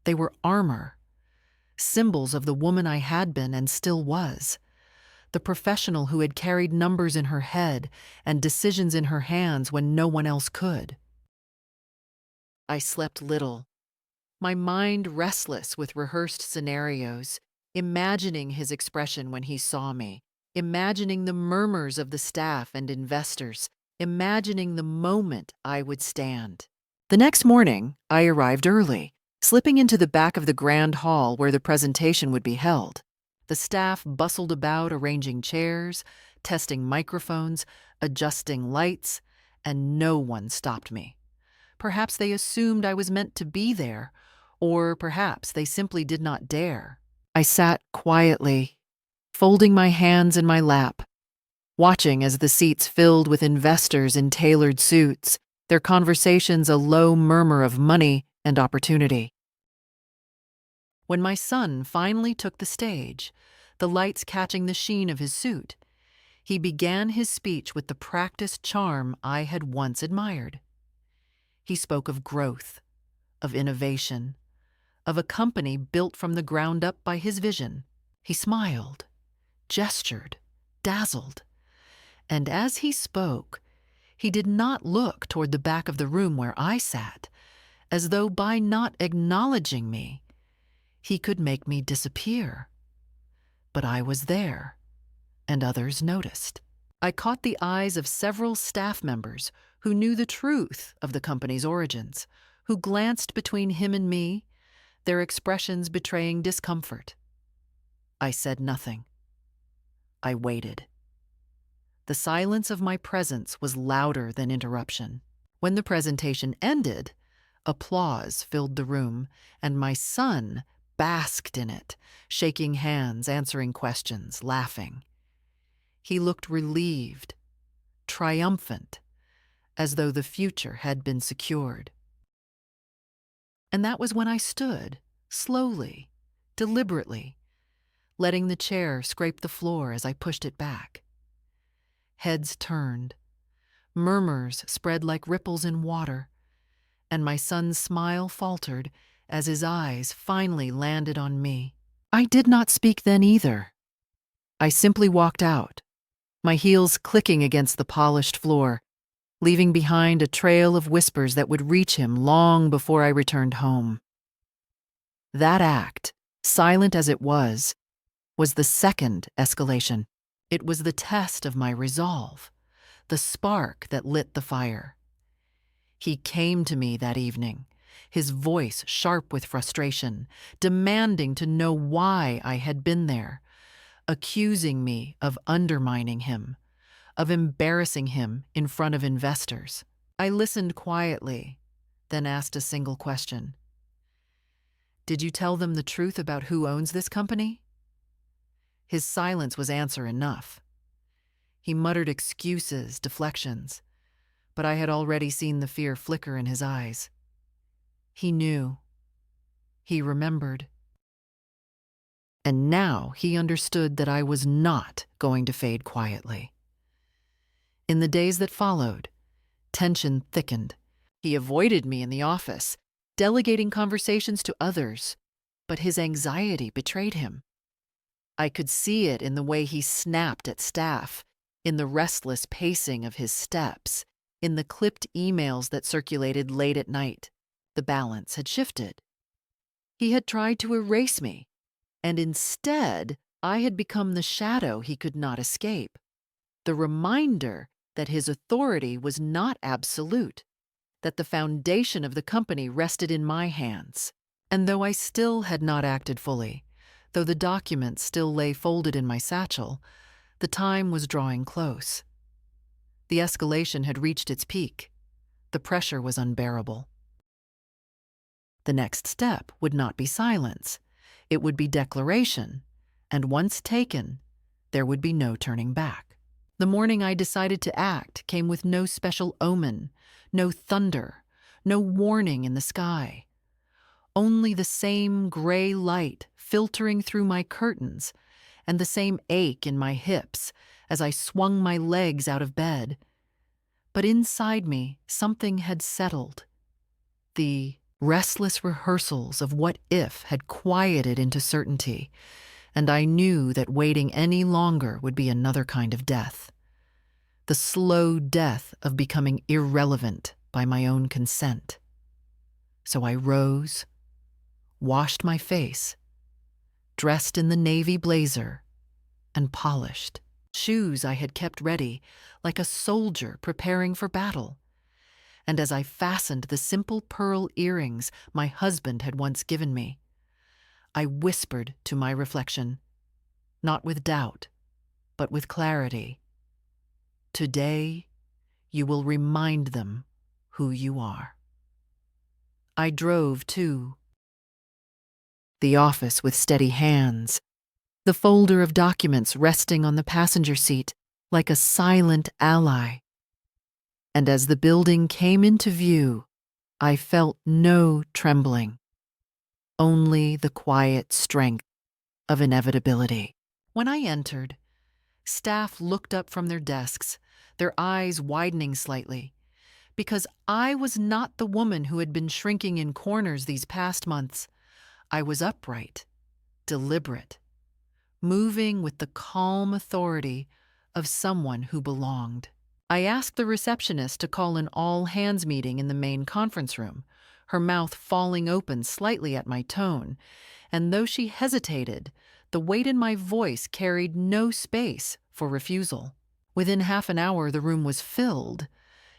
They were armor, symbols of the woman I had been and still was, the professional who had carried numbers in her head and decisions in her hands when no one else could. I slept little, my mind restless with rehearsed scenarios, imagining his expression when he saw me, imagining the murmurs of the staff and investors, imagining the moment I would stand. The next morning, I arrived early, slipping into the back of the grand hall where the presentation would be held. The staff bustled about arranging chairs, testing microphones, adjusting lights, and no one stopped me. Perhaps they assumed I was meant to be there, or perhaps they simply did not dare. I sat quietly, folding my hands in my lap, watching as the seats filled with investors in tailored suits, their conversations a low murmur of money and opportunity. When my son finally took the stage, the lights catching the sheen of his suit, he began his speech with the practiced charm I had once admired. He spoke of growth, of innovation, of a company built from the ground up by his vision. He smiled, gestured, dazzled, and as he spoke, he did not look toward the back of the room where I sat, as though by not acknowledging me, he could make me disappear. But I was there, and others noticed. I caught the eyes of several staff members who knew the truth of the company's origins, who glanced between him and me, their expressions betraying discomfort. I said nothing. I waited. The silence of my presence was louder than interruption. When the presentation ended, applause filled the room, and my son basked in it, shaking hands, answering questions, laughing. He looked relieved, triumphant, as though the future had been secured. And that was when I stood, slowly, deliberately, letting the chair scrape the floor as I pushed it back. Heads turned, murmurs spread like ripples in water, and my son's smile faltered as his eyes finally landed on me. I did not speak then either. I simply walked out, my heels clicking against the polished floor, leaving behind a trail of whispers that would reach him long before I returned home. That act, silent as it was the second escalation. It was the test of my resolve, the spark that lit the fire. He came to me that evening, his voice sharp with frustration, demanding to know why I had been there, accusing me of undermining him, of embarrassing him in front of investors. I listened quietly, then asked a single question. Did you tell them the truth about who owns this company? His silence was answer enough. He muttered excuses, deflections, but I had already seen the fear flicker in his eyes. He knew. He remembered. And now he understood that I was not going to fade quietly. In the days that followed, tension thickened. He avoided me in the office, delegating conversations to others, but his anxiety betrayed him. I could see it in the way he snapped at staff, in the restless pacing of his steps, in the clipped emails that circulated late at night. The balance had shifted. He had tried to erase me, and instead I had become the shadow he could not escape, the reminder that his authority was not absolute, that the foundation of the company rested in my hands. And though I still had not acted fully, though the documents still lay folded in my satchel, the time was drawing close. The escalation had reached its peak. The pressure was unbearable. The next step would not be silence. It would be declaration, and once taken, there would be no turning back. The morning I decided to act came with no special omen, no thunder, no warning in the sky. Only the same gray light filtering through my curtains and the same ache in my hips as I swung my legs out of bed. But inside me, something had settled. The restless rehearsals of what if had quieted into certainty, and I knew that waiting any longer would be another kind of death. The slow death of becoming irrelevant by my own consent. So I rose, washed my face, dressed in the navy blazer, and polished. Shoes I had kept ready, like a soldier preparing for battle. And as I fastened the simple pearl earrings my husband had once given me, I whispered to my reflection, not with doubt, but with clarity, "Today, you will remind them who you are." I drove, too. The office with steady hands, the folder of documents resting on the passenger seat like a silent ally. And as the building came into view, I felt no trembling, only the quiet strength of inevitability. When I entered, staff looked up from their desks, their eyes widening slightly, because I was not the woman who had been shrinking in corners these past months. I was upright, deliberate, moving with the calm authority of someone who belonged. I asked the receptionist to call an all-hands meeting in the main conference room, her mouth falling open slightly at my tone, and though she hesitated, the weight in my voice carried no space for refusal. Within half an hour, the room was filled,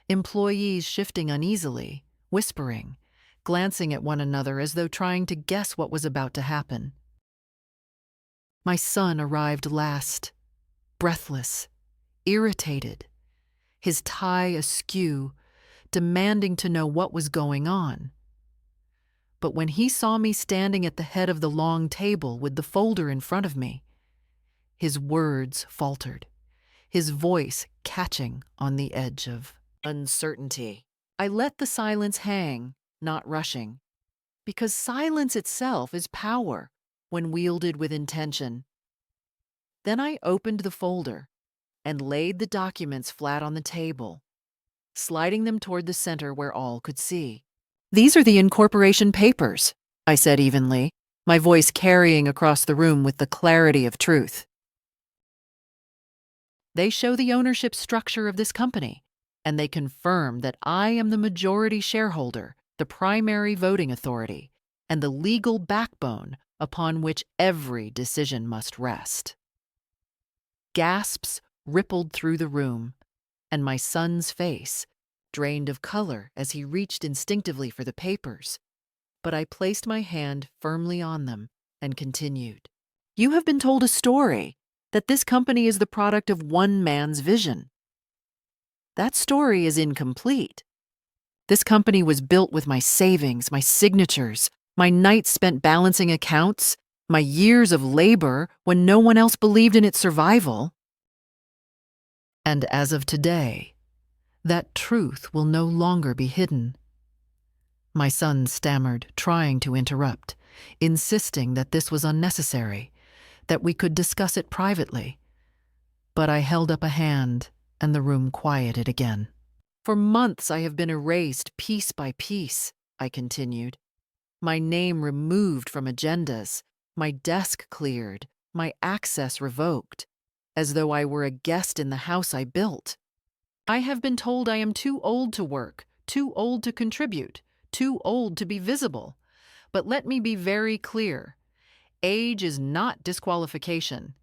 employees shifting uneasily, whispering, glancing at one another as though trying to guess what was about to happen. My son arrived last, breathless, irritated, his tie askew, demanding to know what was going on. But when he saw me standing at the head of the long table with the folder in front of me, his words faltered, his voice catching on the edge of uncertainty. I let the silence hang, not rushing, because silence itself is power when wielded with intention. Then I opened the folder and laid the documents flat on the table, sliding them toward the center where all could see. These are the incorporation papers, I said evenly, my voice carrying across the room with the clarity of truth. They show the ownership structure of this company, and they confirm that I am the majority shareholder, the primary voting authority, and the legal backbone upon which every decision must rest. Gasps rippled through the room, and my son's face drained of color as he reached instinctively for the papers. But I placed my hand firmly on them and continued. You have been told a story that this company is the product of one man's vision. That story is incomplete. This company was built with my savings, my signatures, my nights spent balancing accounts, my years of labor when no one else believed in its survival. And as of today, that truth will no longer be hidden. My son stammered, trying to interrupt, insisting that this was unnecessary, that we could discuss it privately. But I held up a hand, and the room quieted again. For months I have been erased piece by piece, I continued. My name removed from agendas, my desk cleared, my access revoked, as though I were a guest in the house I built. I have been told I am too old to work, too old to contribute, too old to be visible. But let me be very clear. Age is not disqualification.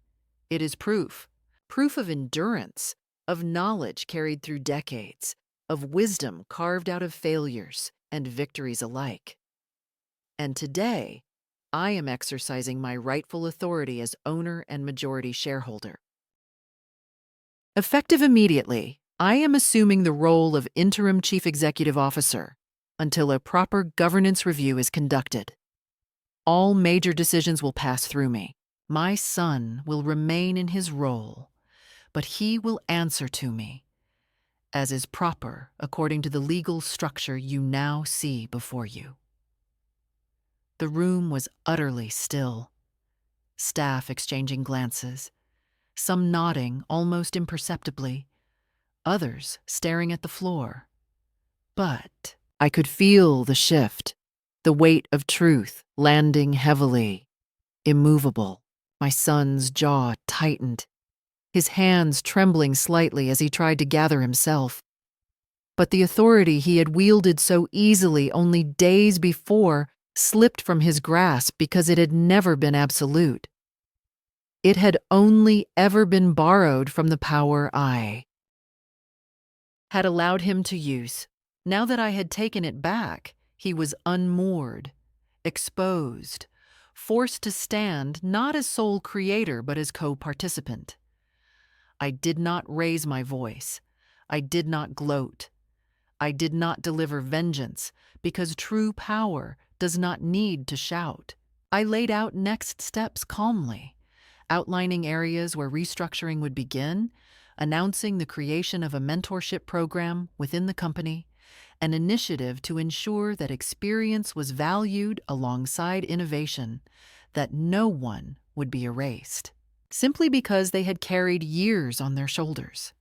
It is proof. Proof of endurance, of knowledge carried through decades, of wisdom carved out of failures and victories alike. And today, I am exercising my rightful authority as owner and majority shareholder. Effective immediately, I am assuming the role of interim chief executive officer until a proper governance review is conducted. All major decisions will pass through me. My son will remain in his role, but he will answer to me, as is proper according to the legal structure you now see before you. The room was utterly still, staff exchanging glances, some nodding almost imperceptibly, others staring at the floor. But I could feel the shift, the weight of truth landing heavily, immovable. My son's jaw tightened, his hands trembling slightly as he tried to gather himself. But the authority he had wielded so easily only days before slipped from his grasp because it had never been absolute. It had only ever been borrowed from the power I had allowed him to use. Now that I had taken it back, he was unmoored, exposed, forced to stand not as sole creator but as co-participant. I did not raise my voice. I did not gloat. I did not deliver vengeance, because true power does not need to shout. I laid out next steps calmly, outlining areas where restructuring would begin, announcing the creation of a mentorship program within the company, an initiative to ensure that experience was valued alongside innovation, that no one would be erased, simply because they had carried years on their shoulders.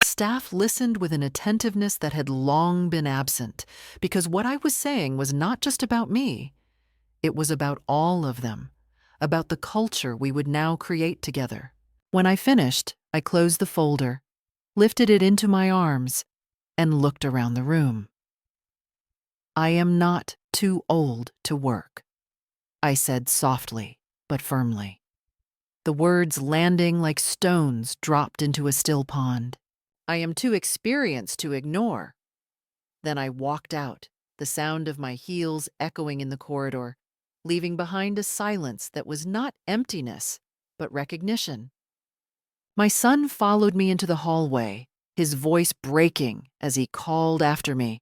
Staff listened with an attentiveness that had long been absent, because what I was saying was not just about me. It was about all of them, about the culture we would now create together. When I finished, I closed the folder, lifted it into my arms, and looked around the room. I am not too old to work, I said softly but firmly, the words landing like stones dropped into a still pond. I am too experienced to ignore. Then I walked out, the sound of my heels echoing in the corridor, leaving behind a silence that was not emptiness, but recognition. My son followed me into the hallway, his voice breaking as he called after me,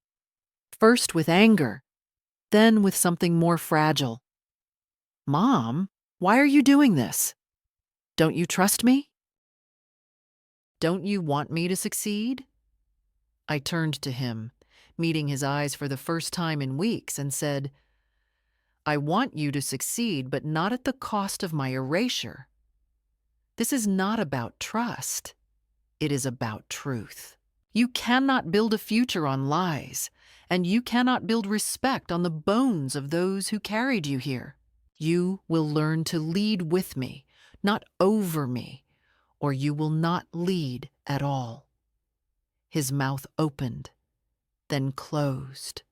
first with anger, then with something more fragile. Mom, why are you doing this? Don't you trust me? Don't you want me to succeed? I turned to him, meeting his eyes for the first time in weeks, and said, I want you to succeed, but not at the cost of my erasure. This is not about trust. It is about truth. You cannot build a future on lies, and you cannot build respect on the bones of those who carried you here. You will learn to lead with me, not over me, or you will not lead at all." His mouth opened, then closed,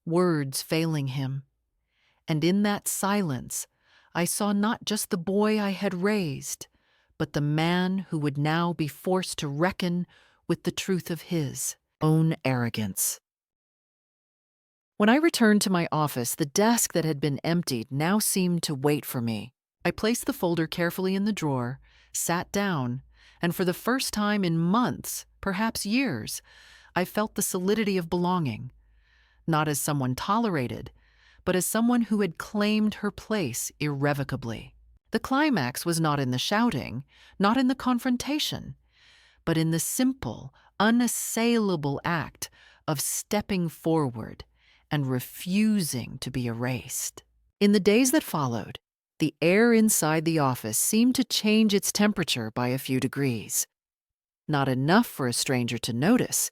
words failing him. And in that silence, I saw not just the boy I had raised, but the man who would now be forced to reckon with the truth of his own arrogance. When I returned to my office, the desk that had been emptied now seemed to wait for me. I placed the folder carefully in the drawer, sat down, and for the first time in months, perhaps years, I felt the solidity of belonging, not as someone tolerated, but as someone who had claimed her place irrevocably. The climax was not in the shouting, not in the confrontation, but in the simple, unassailable act of stepping forward and refusing to be erased. In the days that followed, the air inside the office seemed to change its temperature by a few degrees. Not enough for a stranger to notice,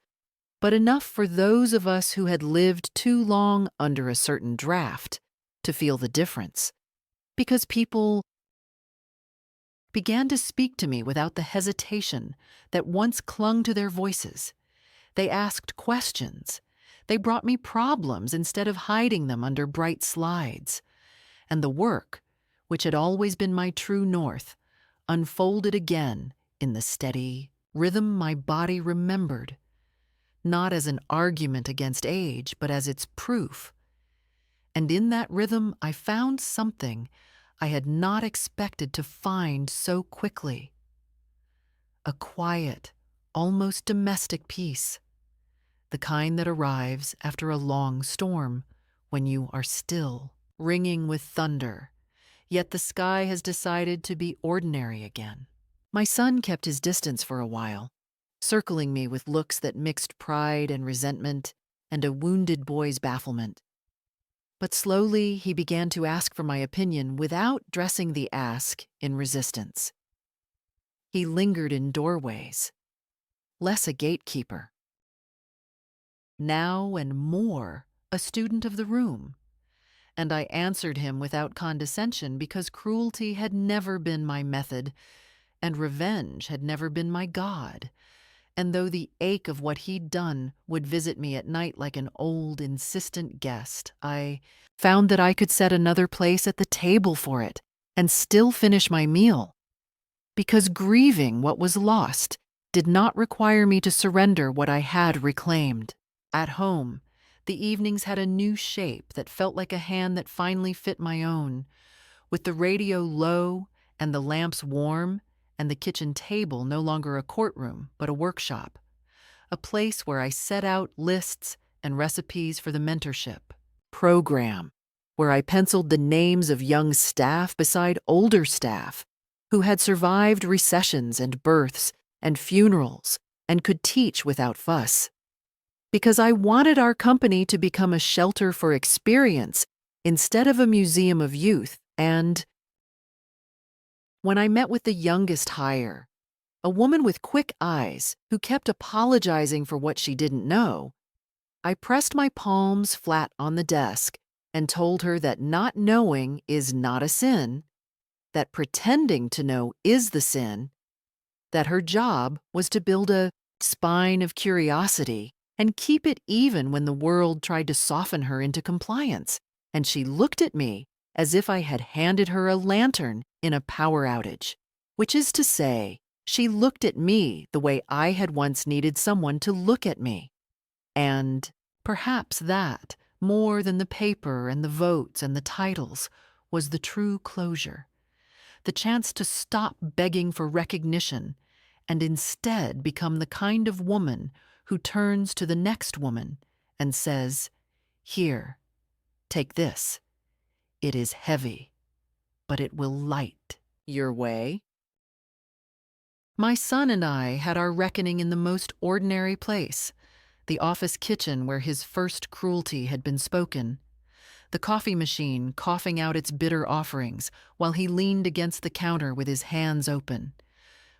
but enough for those of us who had lived too long under a certain draft to feel the difference, because people began to speak to me without the hesitation that once clung to their voices. They asked questions. They brought me problems instead of hiding them under bright slides. And the work, which had always been my true north, unfolded again in the steady rhythm my body remembered, not as an argument against age, but as its proof. And in that rhythm I found something I had not expected to find so quickly. A quiet, almost domestic peace, the kind that arrives after a long storm, when you are still, ringing with thunder, yet the sky has decided to be ordinary again. My son kept his distance for a while, circling me with looks that mixed pride and resentment and a wounded boy's bafflement. But slowly he began to ask for my opinion without dressing the ask in resistance. He lingered in doorways, less a gatekeeper, now and more a student of the room. And I answered him without condescension because cruelty had never been my method, and revenge had never been my god. And though the ache of what he'd done would visit me at night like an old, insistent guest, I found that I could set another place at the table for it and still finish my meal. Because grieving what was lost did not require me to surrender what I had reclaimed. At home, the evenings had a new shape that felt like a hand that finally fit my own, with the radio low and the lamps warm, and the kitchen table no longer a courtroom, but a workshop, a place where I set out lists and recipes for the mentorship program, where I penciled the names of young staff beside older staff who had survived recessions and births and funerals and could teach without fuss. Because I wanted our company to become a shelter for experience instead of a museum of youth. And when I met with the youngest hire, a woman with quick eyes who kept apologizing for what she didn't know, I pressed my palms flat on the desk and told her that not knowing is not a sin, that pretending to know is the sin, that her job was to build a spine of curiosity and keep it even when the world tried to soften her into compliance. And she looked at me as if I had handed her a lantern in a power outage, which is to say, she looked at me the way I had once needed someone to look at me. And perhaps that, more than the paper and the votes and the titles, was the true closure, the chance to stop begging for recognition and instead become the kind of woman who turns to the next woman and says, "Here, take this. It is heavy, but it will light your way." My son and I had our reckoning in the most ordinary place, the office kitchen where his first cruelty had been spoken, the coffee machine coughing out its bitter offerings while he leaned against the counter with his hands open,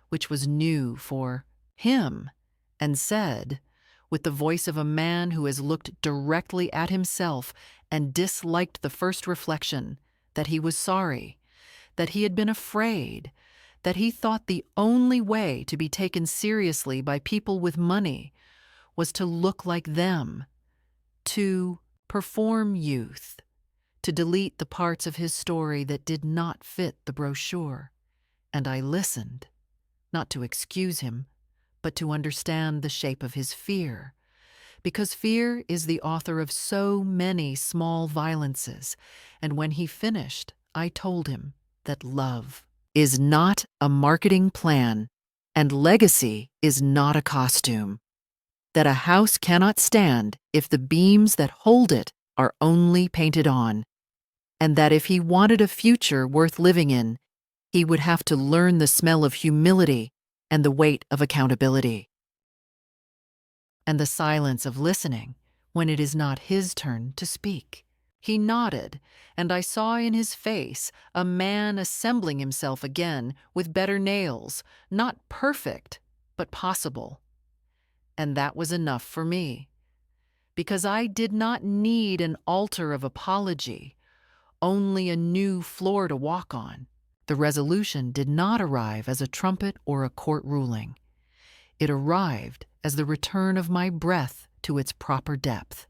which was new for him and said, with the voice of a man who has looked directly at himself and disliked the first reflection, that he was sorry, that he had been afraid, that he thought the only way to be taken seriously by people with money was to look like them, to perform youth, to delete the parts of his story that did not fit the brochure. And I listened, not to excuse him, but to understand the shape of his fear, because fear is the author of so many small violences. And when he finished, I told him that love is not a marketing plan and legacy is not a costume, that a house cannot stand if the beams that hold it are only painted on, and that if he wanted a future worth living in, he would have to learn the smell of humility and the weight of accountability, and the silence of listening when it is not his turn to speak. He nodded, and I saw in his face a man assembling himself again with better nails, not perfect, but possible. And that was enough for me, because I did not need an altar of apology, only a new floor to walk on. The resolution did not arrive as a trumpet or a court ruling. It arrived as the return of my breath to its proper depth,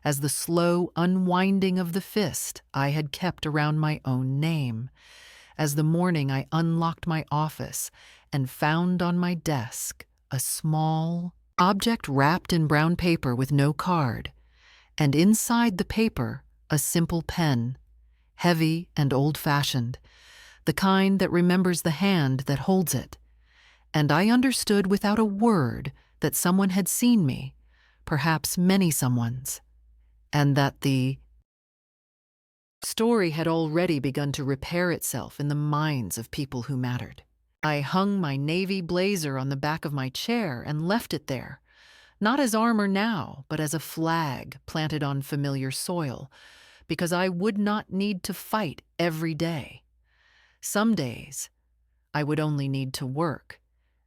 as the slow unwinding of the fist I had kept around my own name, as the morning I unlocked my office and found on my desk a small object wrapped in brown paper with no card, and inside the paper a simple pen, heavy and old-fashioned, the kind that remembers the hand that holds it. And I understood without a word that someone had seen me, perhaps many someones, and that the story had already begun to repair itself in the minds of people who mattered. I hung my navy blazer on the back of my chair and left it there, not as armor now, but as a flag planted on familiar soil, because I would not need to fight every day. Some days, I would only need to work,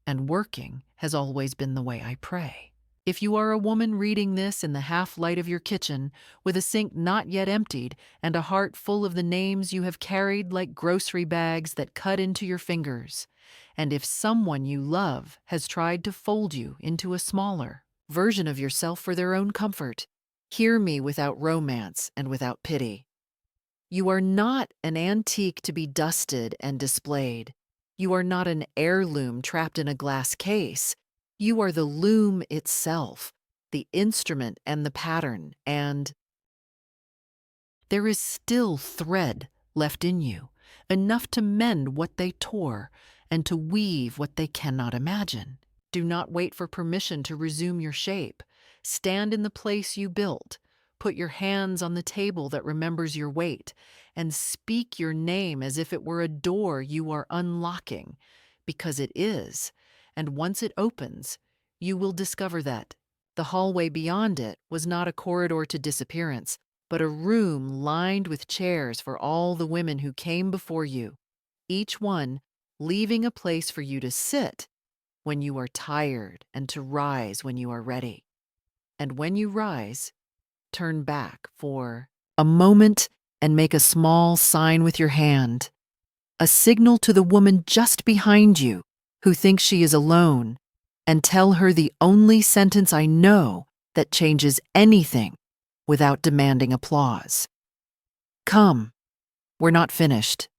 and working has always been the way I pray. If you are a woman reading this in the half-light of your kitchen, with a sink not yet emptied and a heart full of the names you have carried like grocery bags that cut into your fingers, and if someone you love has tried to fold you into a smaller version of yourself for their own comfort, hear me without romance and without pity. You are not an antique to be dusted and displayed. You are not an heirloom trapped in a glass case. You are the loom itself, the instrument and the pattern, and there is still thread left in you, enough to mend what they tore and to weave what they cannot imagine. Do not wait for permission to resume your shape. Stand in the place you built. Put your hands on the table that remembers your weight, and speak your name as if it were a door you are unlocking, because it is, and once it opens, you will discover that the hallway beyond it was not a corridor to disappearance, but a room lined with chairs for all the women who came before you, each one leaving a place for you to sit when you are tired and to rise when you are ready. And when you rise, turn back for a moment and make a small sign with your hand, a signal to the woman just behind you who thinks she is alone, and tell her the only sentence I know that changes anything without demanding applause. Come, we're not finished.